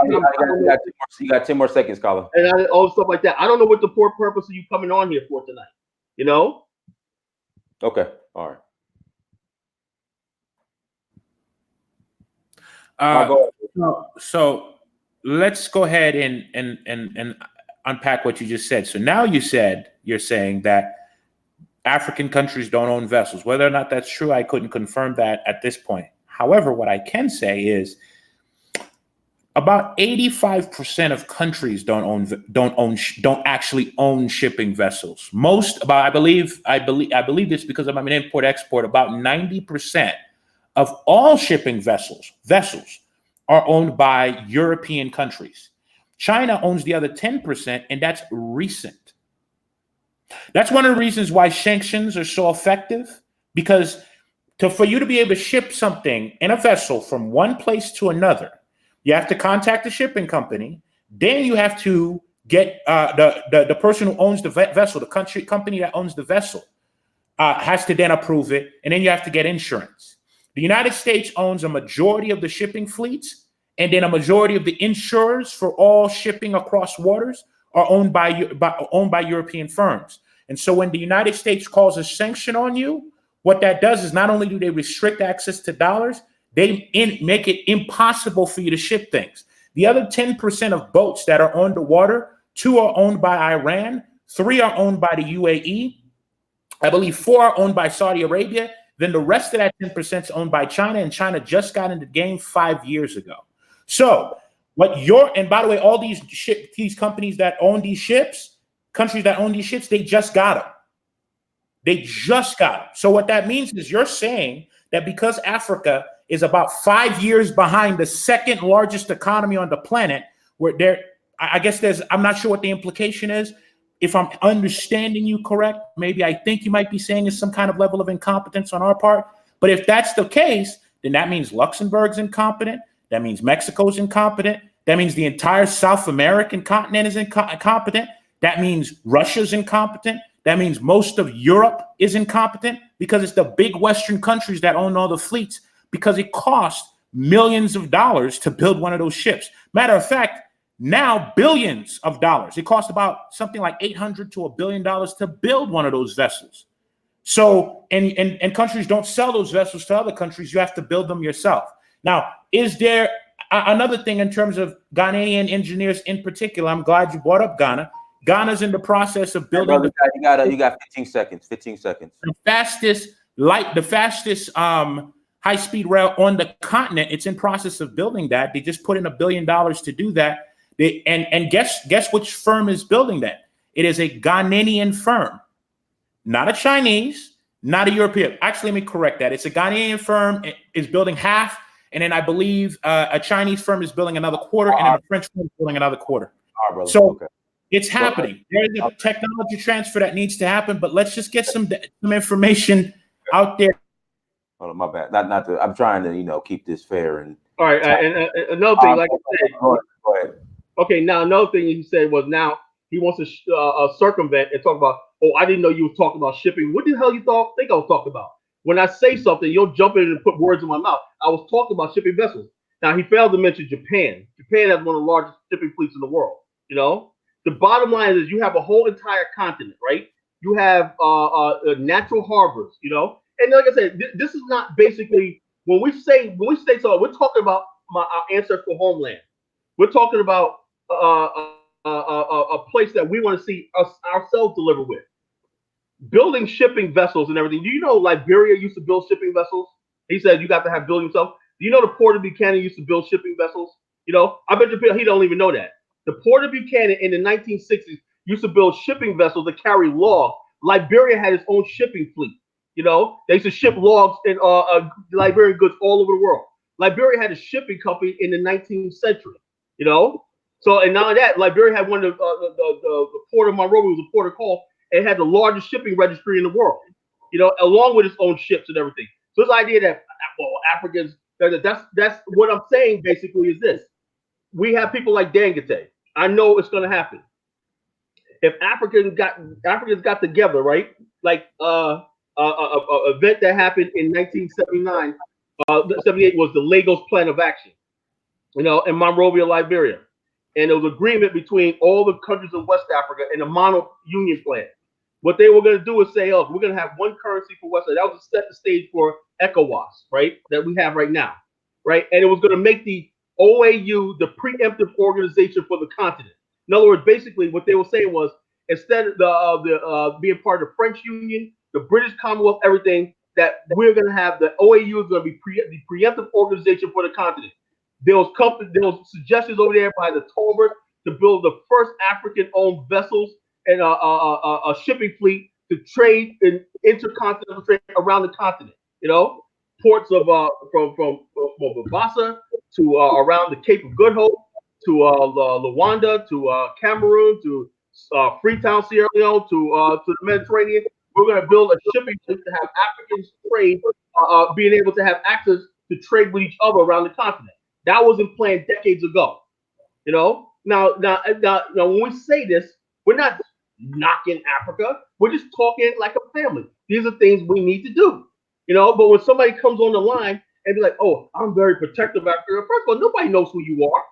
You got 10 more seconds, Colin. And all stuff like that. I don't know what the poor purpose of you coming on here for tonight. You know? Okay. All right. So let's go ahead and unpack what you just said. So now you're saying that African countries don't own vessels. Whether or not that's true, I couldn't confirm that at this point. However, what I can say is about 85% of countries don't actually own shipping vessels. I believe this because I'm an import-export. About 90% of all shipping vessels are owned by European countries. China owns the other 10%, and that's recent. That's one of the reasons why sanctions are so effective, because for you to be able to ship something in a vessel from one place to another, you have to contact the shipping company. Then you have to get the person who owns the vessel, the company that owns the vessel, has to then approve it, and then you have to get insurance. The United States owns a majority of the shipping fleets, and then a majority of the insurers for all shipping across waters are owned by European firms. And so when the United States calls a sanction on you, what that does is not only do they restrict access to dollars, they make it impossible for you to ship things. The other 10% of boats that are on the water, 2 are owned by Iran, 3 are owned by the UAE, I believe 4 are owned by Saudi Arabia. Then the rest of that 10% is owned by China, and China just got into the game 5 years ago. So and by the way, all these companies that own these ships, countries that own these ships, they just got them. They just got them. So what that means is you're saying that because Africa is about 5 years behind the second largest economy on the planet, I'm not sure what the implication is. If I'm understanding you correct, maybe I think you might be saying is some kind of level of incompetence on our part. But if that's the case, then that means Luxembourg's incompetent. That means Mexico's incompetent. That means the entire South American continent is incompetent. That means Russia's incompetent. That means most of Europe is incompetent, because it's the big Western countries that own all the fleets, because it costs millions of dollars to build one of those ships. Matter of fact, now billions of dollars. It costs about something like $800 to $1 billion to build one of those vessels. So, and countries don't sell those vessels to other countries. You have to build them yourself. Now, is there another thing in terms of Ghanaian engineers in particular? I'm glad you brought up Ghana. Ghana's in the process of building. You got 15 seconds. 15 seconds. The fastest high-speed rail on the continent. It's in process of building that. They just put in $1 billion to do that. And guess which firm is building that? It is a Ghanaian firm, not a Chinese, not a European. Actually, let me correct that. It's a Ghanaian firm. It is building half, and then I believe a Chinese firm is building another quarter, and then a French firm is building another quarter. So it's happening. There's a technology transfer that needs to happen, but let's just get some information out there. Oh, my bad. Not to. I'm trying to keep this fair and. All right, and another thing, like I said. Go ahead. Okay, now another thing he said was now he wants to circumvent and talk about, oh, I didn't know you were talking about shipping. What the hell you think I was talking about? When I say something, you'll jump in and put words in my mouth. I was talking about shipping vessels. Now, he failed to mention Japan. Japan has one of the largest shipping fleets in the world. The bottom line is you have a whole entire continent, right? You have natural harbors, And like I said, this is not basically, when we say so, we're talking about our ancestral homeland. We're talking about a place that we want to see ourselves deliver with. Building shipping vessels and everything. Do you know Liberia used to build shipping vessels? He said you got to have building yourself. Do you know the Port of Buchanan used to build shipping vessels? I bet you he don't even know that. The Port of Buchanan in the 1960s used to build shipping vessels that carry logs. Liberia had its own shipping fleet. They used to ship logs and Liberian goods all over the world. Liberia had a shipping company in the 19th century. So and now that Liberia had one of the port of Monrovia was a port of call. It had the largest shipping registry in the world. Along with its own ships and everything. So this idea that Africans, that's what I'm saying basically is this: we have people like Dangote. I know it's going to happen. If Africans got together, right? Like a event that happened in 1979, 78 was the Lagos Plan of Action. In Monrovia, Liberia. And there was agreement between all the countries of West Africa and the Mono Union Plan. What they were going to do is say, oh, we're going to have one currency for West Africa. That was to set the stage for ECOWAS, right? That we have right now, right? And it was going to make the OAU the preemptive organization for the continent. In other words, basically what they were saying was, instead of being part of the French Union, the British Commonwealth, everything, that we're going to have the OAU is going to be the preemptive organization for the continent. There was suggestions over there by the Tolbert to build the first African-owned vessels and a shipping fleet to trade in intercontinental trade around the continent. Ports of from Mombasa to around the Cape of Good Hope to Luanda to Cameroon to Freetown, Sierra Leone to the Mediterranean. We're going to build a shipping ship to have Africans trade, being able to have access to trade with each other around the continent. That wasn't planned decades ago. You know, now, when we say this, we're not knocking Africa. We're just talking like a family. These are things we need to do. You know, but when somebody comes on the line and be like, "Oh, I'm very protective of Africa," first of all, nobody knows who you are.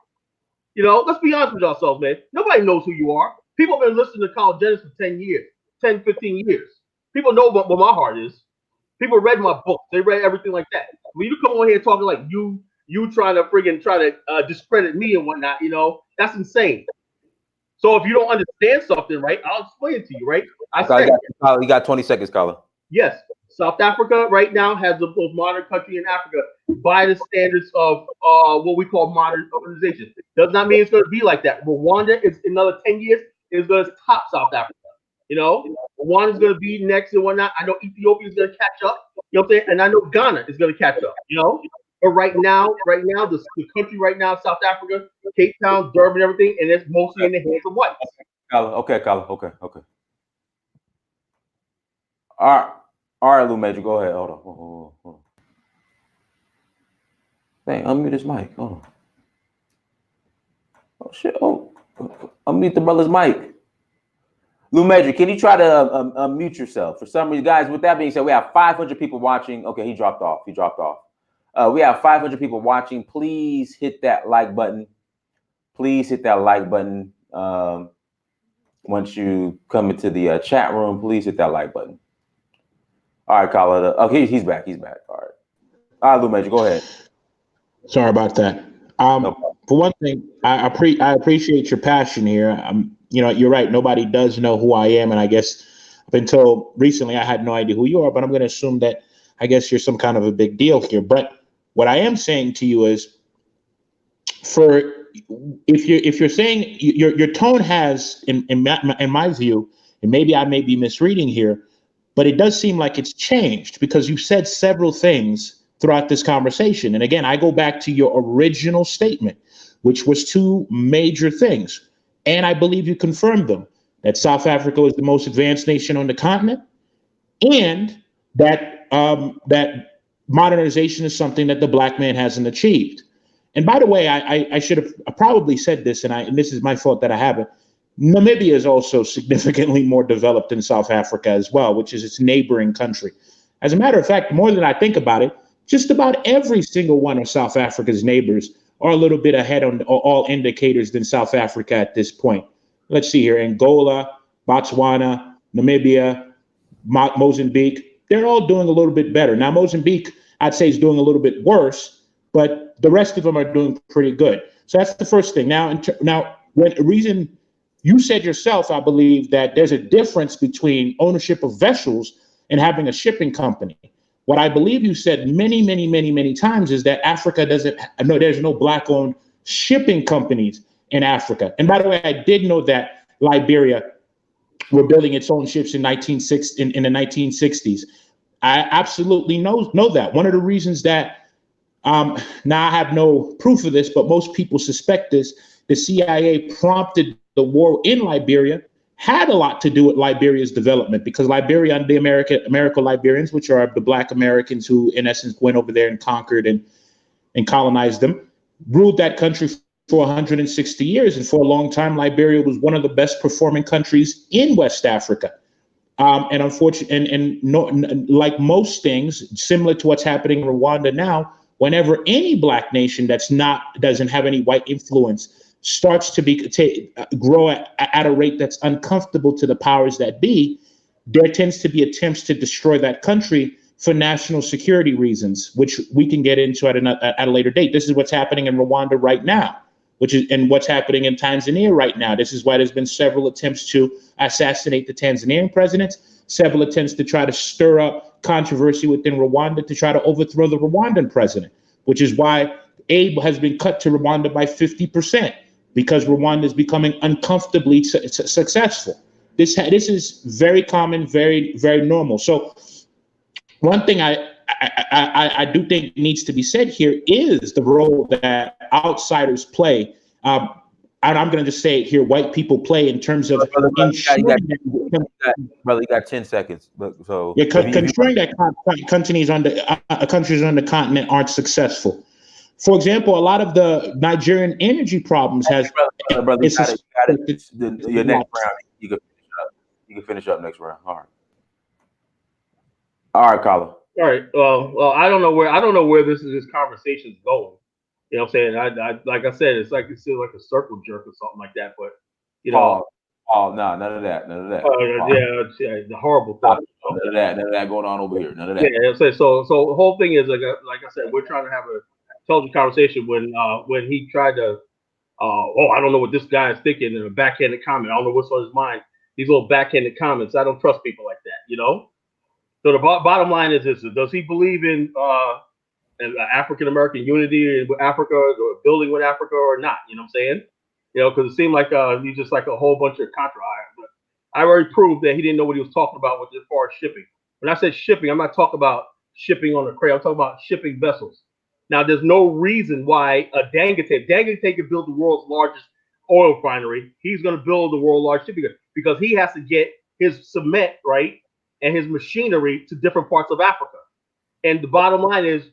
You know, let's be honest with ourselves, man. Nobody knows who you are. People have been listening to College Dennis for 10 years, 10, 15 years. People know what my heart is. People read my books. They read everything like that. When you come on here talking like you trying to discredit me and whatnot, you know, that's insane. So if you don't understand something, right, I'll explain it to you, right? You got 20 seconds, Colin. Yes, South Africa right now has the most modern country in Africa by the standards of what we call modern urbanization. Does not mean it's going to be like that. Rwanda is another 10 years is going to top South Africa. You know, Rwanda is going to be next and whatnot. I know Ethiopia is going to catch up. You know what I'm saying? And I know Ghana is going to catch up. You know, but right now, the country right now, South Africa, Cape Town, Durban, everything, and it's mostly in the hands of whites. Colin, okay. All right, Lou Major, go ahead. Hold on. Dang, unmute his mic. Hold on. Oh shit. Oh, unmute the brother's mic. Lou Major, can you try to unmute yourself? For some reason, guys, with that being said, we have 500 people watching. Okay, he dropped off. We have 500 people watching. Please hit that like button. Once you come into the chat room, please hit that like button. All right, Colin. Okay, he's back. All right, Lou Major, go ahead. Sorry about that. For one thing, I appreciate your passion here. You know, you're right. Nobody does know who I am, and I guess up until recently, I had no idea who you are. But I'm going to assume that I guess you're some kind of a big deal here. But what I am saying to you is, if you're saying your tone has, in my view, and maybe I may be misreading here, but it does seem like it's changed because you said several things throughout this conversation. And again, I go back to your original statement, which was two major things. And I believe you confirmed them, that South Africa is the most advanced nation on the continent, and that that modernization is something that the black man hasn't achieved. And by the way, I should have probably said this, and this is my fault that I haven't. Namibia is also significantly more developed than South Africa as well, which is its neighboring country. As a matter of fact, more than I think about it, just about every single one of South Africa's neighbors are a little bit ahead on all indicators than South Africa at this point. Let's see here: Angola, Botswana, Namibia, Mozambique. They're all doing a little bit better. Now, Mozambique, I'd say, is doing a little bit worse, but the rest of them are doing pretty good. So that's the first thing. Now, reason you said yourself, I believe, that there's a difference between ownership of vessels and having a shipping company. What I believe you said many times is that Africa there's no black-owned shipping companies in Africa. And by the way, I did know that Liberia were building its own ships in the 1960s. I absolutely know that. One of the reasons that, now I have no proof of this, but most people suspect this, the CIA prompted the war in Liberia, had a lot to do with Liberia's development, because Liberia and the Americo-Liberians, which are the black Americans who in essence went over there and conquered and colonized them, ruled that country for 160 years. And for a long time, Liberia was one of the best performing countries in West Africa. And unfortunately, like most things, similar to what's happening in Rwanda now, whenever any black nation doesn't have any white influence starts to grow at a rate that's uncomfortable to the powers that be, there tends to be attempts to destroy that country for national security reasons, which we can get into at a later date. This is what's happening in Rwanda right now, and what's happening in Tanzania right now. This is why there's been several attempts to assassinate the Tanzanian president, several attempts to try to stir up controversy within Rwanda to try to overthrow the Rwandan president, which is why aid has been cut to Rwanda by 50%, because Rwanda is becoming uncomfortably successful. This is very common, very, very normal. So one thing I do think needs to be said here is the role that outsiders play and I'm going to just say it here, white people play in terms of ensuring brother, you got 10 seconds. So ensuring that countries on the continent aren't successful. For example, a lot of the Nigerian energy problems has brother, you got it. Your next round, you can finish up. You can finish up next round. All right, Carla. All right. Well, I don't know where this conversation's going. You know what I'm saying? I like I said, it's like a circle jerk or something like that. But you know, no, none of that. Yeah, the horrible thought. None of that going on over here. None of that. Yeah. So the whole thing is like I said, we're trying to have a intelligent conversation when he tried to, I don't know what this guy is thinking in a backhanded comment. I don't know what's on his mind. These little backhanded comments. I don't trust people like that. You know. So the bottom line is this: does he believe in African American unity with Africa, or building with Africa, or not? You know what I'm saying? You know, because it seemed like he's just like a whole bunch of contra. But I already proved that he didn't know what he was talking about with as far as shipping. When I said shipping, I'm not talking about shipping on a crate. I'm talking about shipping vessels. Now, there's no reason why Dangote could build the world's largest oil refinery. He's going to build the world's largest shipping because he has to get his cement, right, and his machinery to different parts of Africa. And the bottom line is,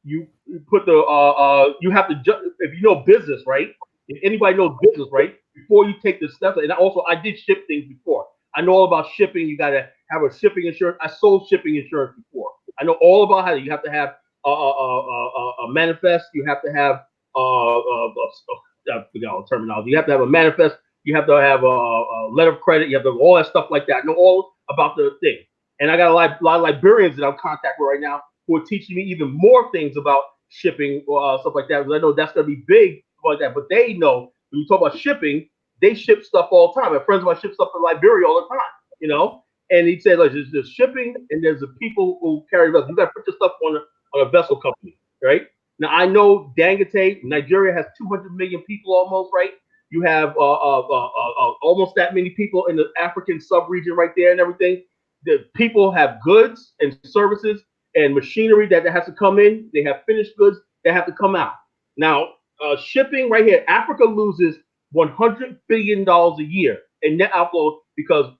you put you have to if you know business, right? If anybody knows business, right? Before you take the steps, and also I did ship things before. I know all about shipping. You got to have a shipping insurance. I sold shipping insurance before. I know all about how you have to have a manifest. You have to have I forgot all the terminology. You have to have a manifest. You have to have a letter of credit. You have to have all that stuff like that. I know all about the thing. And I got a lot of librarians that I'm in contact with right now who are teaching me even more things about shipping or stuff like that. Because I know that's going to be big like that. But they know when you talk about shipping, they ship stuff all the time. My friends of mine ship stuff to Liberia all the time, you know. And he said, like, there's shipping and there's the people who carry vessels. You got to put your stuff on a vessel company, right? Now I know Dangote, Nigeria has 200 million people almost, right? You have almost that many people in the African sub-region right there and everything. The people have goods and services and machinery that has to come in. They have finished goods that have to come out. Now, shipping right here, Africa loses $100 billion a year in net outflow because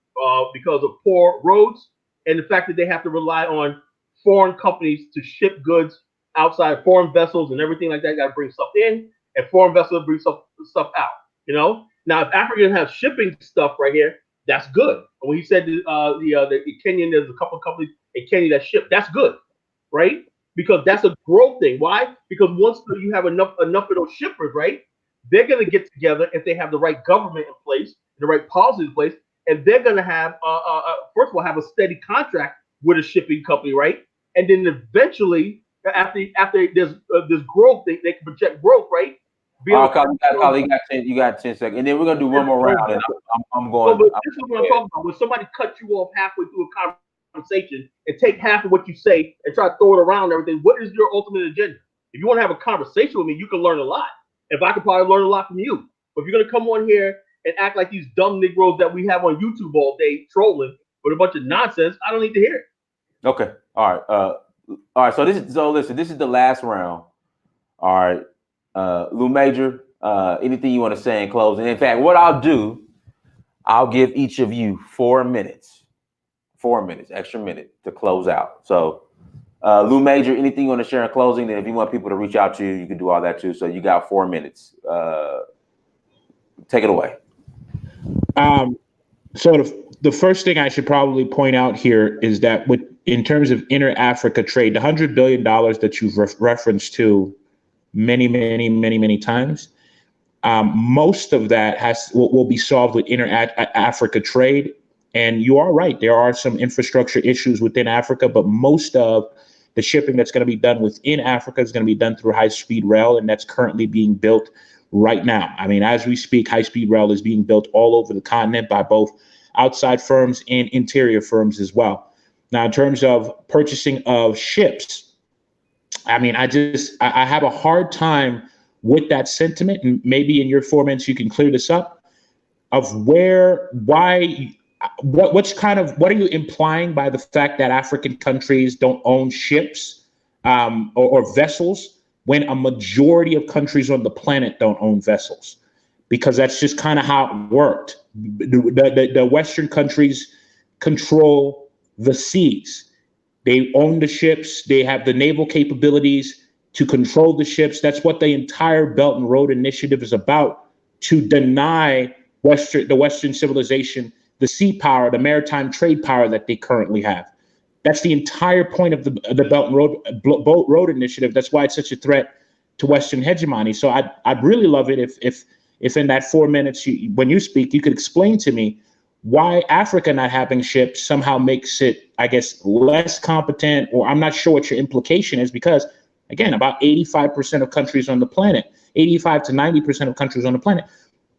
of poor roads and the fact that they have to rely on foreign companies to ship goods outside, foreign vessels and everything like that. Got to bring stuff in, and foreign vessels bring stuff out. You know. Now, if Africa has shipping stuff right here, that's good. When he said the Kenyan, there's a couple of companies in Kenya that ship. That's good, right? Because that's a growth thing. Why? Because once you have enough of those shippers, right, they're going to get together if they have the right government in place, the right policy in place, and they're going to have, first of all, have a steady contract with a shipping company, right? And then eventually, after there's growth, they can project growth, right? You got 10 seconds, and then we're gonna do one more round. And I'm going. But this is what I'm talking about. When somebody cuts you off halfway through a conversation and take half of what you say and try to throw it around and everything, what is your ultimate agenda? If you want to have a conversation with me, you can learn a lot. If I could probably learn a lot from you. But if you're gonna come on here and act like these dumb Negroes that we have on YouTube all day trolling with a bunch of nonsense, I don't need to hear it. Okay. All right. So listen. This is the last round. All right. Lou Major, anything you want to say in closing? In fact, what I'll do, I'll give each of you 4 minutes, extra minute to close out. So, Lou Major, anything you want to share in closing? And if you want people to reach out to you, you can do all that too. So you got 4 minutes. Take it away. So the first thing I should probably point out here is that in terms of inter-Africa trade, the $100 billion that you've referenced to many times, most of that will be solved with inter-Africa trade. And you are right, there are some infrastructure issues within Africa, but most of the shipping that's going to be done within Africa is going to be done through high-speed rail, and that's currently being built right now. I mean, as we speak, high-speed rail is being built all over the continent by both outside firms and interior firms as well. Now, in terms of purchasing of ships, I mean, I have a hard time with that sentiment, and maybe in your 4 minutes you can clear this up. What are you implying by the fact that African countries don't own ships or vessels when a majority of countries on the planet don't own vessels? because that's just kind of how it worked. The Western countries control the seas. They own the ships. They have the naval capabilities to control the ships. That's what the entire Belt and Road Initiative is about, to deny the Western civilization the sea power, the maritime trade power that they currently have. That's the entire point of the Belt and Road Initiative. That's why it's such a threat to Western hegemony. So I'd really love it if in that 4 minutes when you speak, you could explain to me why Africa not having ships somehow makes it, I guess, less competent, or I'm not sure what your implication is, because again, about 85% of countries on the planet, 85 to 90% of countries on the planet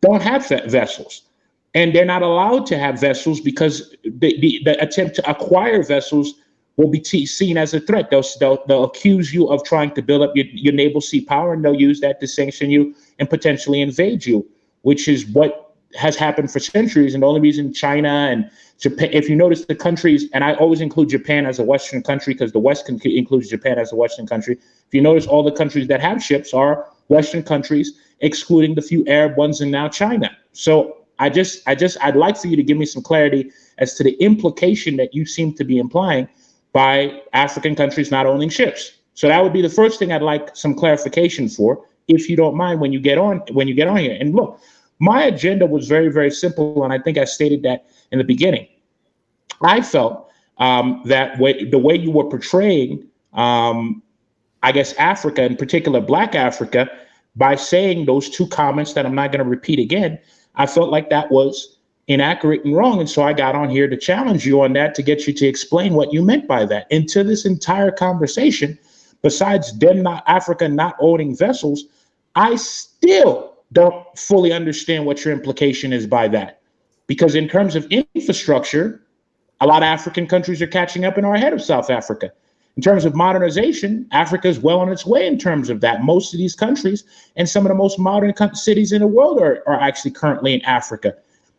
don't have vessels. And they're not allowed to have vessels because the attempt to acquire vessels will be seen as a threat. They'll accuse you of trying to build up your naval sea power, and they'll use that to sanction you and potentially invade you, which is what has happened for centuries. And the only reason China and Japan, if you notice the countries, and I always include Japan as a Western country because the West includes Japan as a Western country. If you notice, all the countries that have ships are Western countries, excluding the few Arab ones and now China. So I'd like for you to give me some clarity as to the implication that you seem to be implying by African countries not owning ships. So that would be the first thing I'd like some clarification for, if you don't mind, when you get on here. And look, my agenda was very, very simple, and I think I stated that in the beginning. I felt that the way you were portraying, I guess, Africa, in particular Black Africa, by saying those two comments that I'm not going to repeat again, I felt like that was inaccurate and wrong. And so I got on here to challenge you on that, to get you to explain what you meant by that. And to this entire conversation, besides Africa not owning vessels, I still don't fully understand what your implication is by that. Because in terms of infrastructure, a lot of African countries are catching up and are ahead of South Africa. In terms of modernization, Africa is well on its way in terms of that. Most of these countries and some of the most modern cities in the world are actually currently in Africa.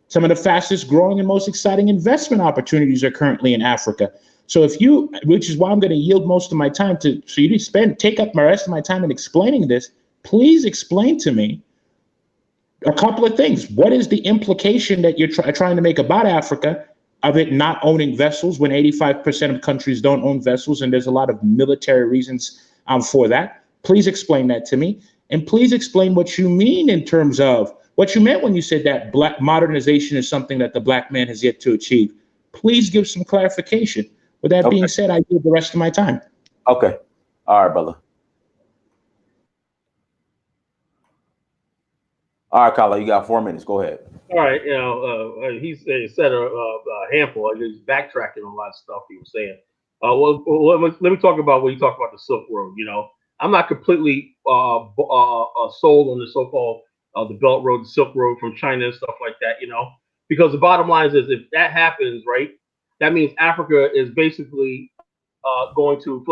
Some of the fastest growing and most exciting investment opportunities are currently in Africa. So which is why I'm going to yield most of my time so you take up the rest of my time in explaining this. Please explain to me a couple of things. What is the implication that you're trying to make about Africa, of it not owning vessels, when 85% of countries don't own vessels, and there's a lot of military reasons for that? Please explain that to me. And please explain what you mean in terms of what you meant when you said that Black modernization is something that the Black man has yet to achieve. Please give some clarification. With that being said, I give the rest of my time. Okay. All right, brother. All right, Kala, you got 4 minutes. Go ahead. All right, he said a handful. He's backtracking on a lot of stuff he was saying. Let me talk about when you talk about the Silk Road. I'm not completely sold on the so-called the Belt Road, the Silk Road from China and stuff like that. Because the bottom line is if that happens, right, that means Africa is basically going to.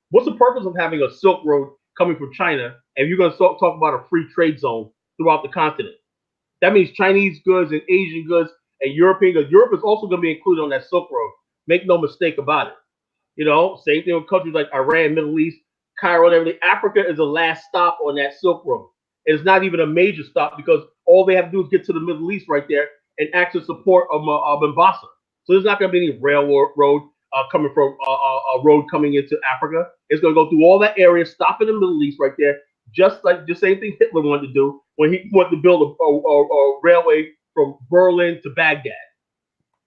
What's the purpose of having a Silk Road coming from China if you're going to talk about a free trade zone throughout the continent? That means Chinese goods and Asian goods and European goods. Europe is also going to be included on that Silk Road. Make no mistake about it. Same thing with countries like Iran, Middle East, Cairo, and everything. Africa is the last stop on that Silk Road. It's not even a major stop because all they have to do is get to the Middle East right there and actually support Mombasa. So there's not going to be any railroad coming from a road coming into Africa. It's going to go through all that area, stop in the Middle East right there, just like the same thing Hitler wanted to do when he wanted to build a railway from Berlin to Baghdad.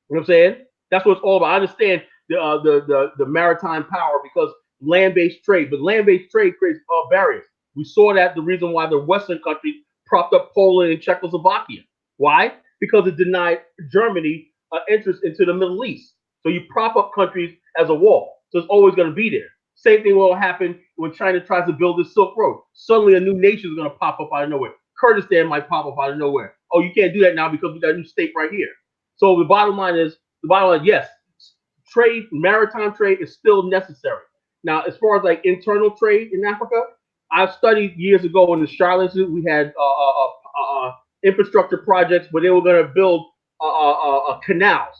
You know what I'm saying? That's what it's all about. I understand the maritime power because land-based trade, but land-based trade creates barriers. We saw that the reason why the Western countries propped up Poland and Czechoslovakia. Why? Because it denied Germany entrance into the Middle East. So you prop up countries as a wall. So it's always going to be there. Same thing will happen when China tries to build this Silk Road. Suddenly a new nation is going to pop up out of nowhere. Kurdistan might pop up out of nowhere. Oh, you can't do that now because we got a new state right here. So the bottom line is, yes, trade, maritime trade is still necessary. Now, as far as like internal trade in Africa, I've studied years ago in the Charlotte Institute. We had infrastructure projects where they were going to build canals.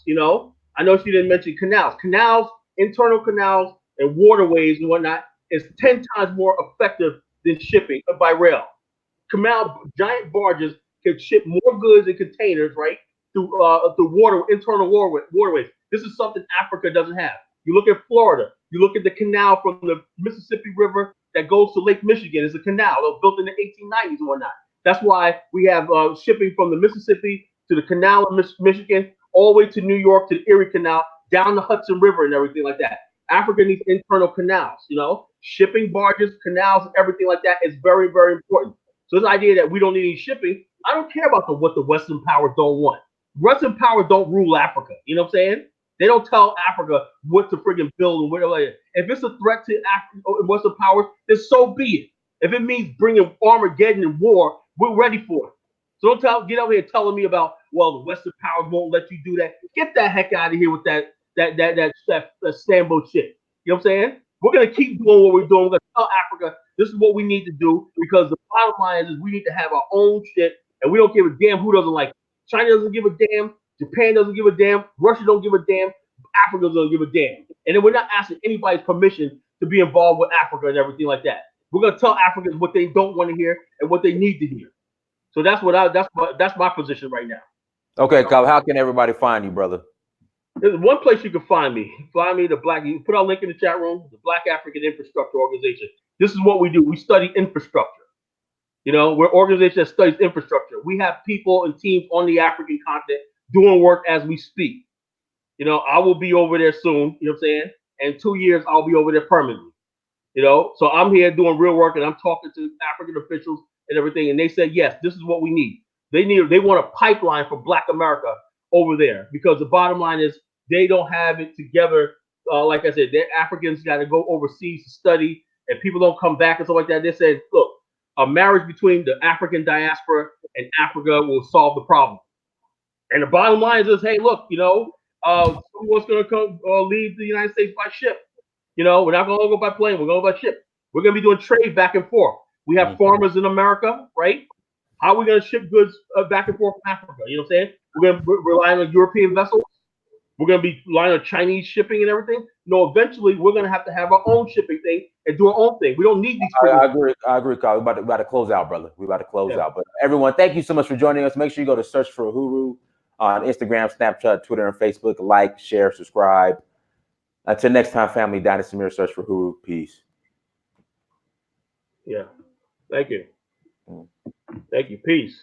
I know she didn't mention canals, internal canals and waterways and whatnot is 10 times more effective than shipping by rail. Giant barges can ship more goods in containers, right, through internal waterways. This is something Africa doesn't have. You look at Florida. You look at the canal from the Mississippi River that goes to Lake Michigan. It's a canal that was built in the 1890s and whatnot. That's why we have shipping from the Mississippi to the canal of Michigan, all the way to New York to the Erie Canal, down the Hudson River and everything like that. Africa needs internal canals, shipping barges, canals, everything like that is very, very important. So this idea that we don't need any shipping, I don't care about what the Western powers don't want. Western powers don't rule Africa. You know what I'm saying? They don't tell Africa what to friggin' build and whatever. If it's a threat to Africa or Western powers, then so be it. If it means bringing Armageddon and war, we're ready for it. So don't get over here telling me about, well, the Western powers won't let you do that. Get that heck out of here with that Sambo shit. You know what I'm saying? We're gonna keep doing what we're doing. We're gonna tell Africa this is what we need to do, because the bottom line is we need to have our own shit, and we don't give a damn who doesn't like it. China doesn't give a damn. Japan doesn't give a damn. Russia don't give a damn. Africa doesn't give a damn. And then we're not asking anybody's permission to be involved with Africa and everything like that. We're gonna tell Africans what they don't want to hear and what they need to hear. So that's my position right now. Okay, Kyle, how can everybody find you, brother? There's one place you can find me. Find me, you put our link in the chat room, the Black African Infrastructure Organization. This is what we do. We study infrastructure. We're an organization that studies infrastructure. We have people and teams on the African continent doing work as we speak. I will be over there soon, you know what I'm saying? And 2 years, I'll be over there permanently. So I'm here doing real work, and I'm talking to African officials and everything, and they said, yes, this is what we need. They want a pipeline for Black America over there, because the bottom line is they don't have it together. Like I said, they're Africans got to go overseas to study, and people don't come back and stuff like that. They said, look, a marriage between the African diaspora and Africa will solve the problem. And the bottom line is, hey, look, someone's going to come leave the United States by ship. We're not going to go by plane. We're going by ship. We're going to be doing trade back and forth. We have farmers in America, right? How are we going to ship goods back and forth from Africa? You know what I'm saying? We're going to rely on European vessels. We're going to be relying on Chinese shipping and everything. No, eventually we're going to have our own shipping thing and do our own thing. We don't need these. I agree, Kyle. We're about to close out, brother. We're about to close out. But everyone, thank you so much for joining us. Make sure you go to Search for Uhuru on Instagram, Snapchat, Twitter, and Facebook. Like, share, subscribe. Until next time, family, Dynasty Mirror, Search for Uhuru. Peace. Yeah. Thank you. Thank you. Peace.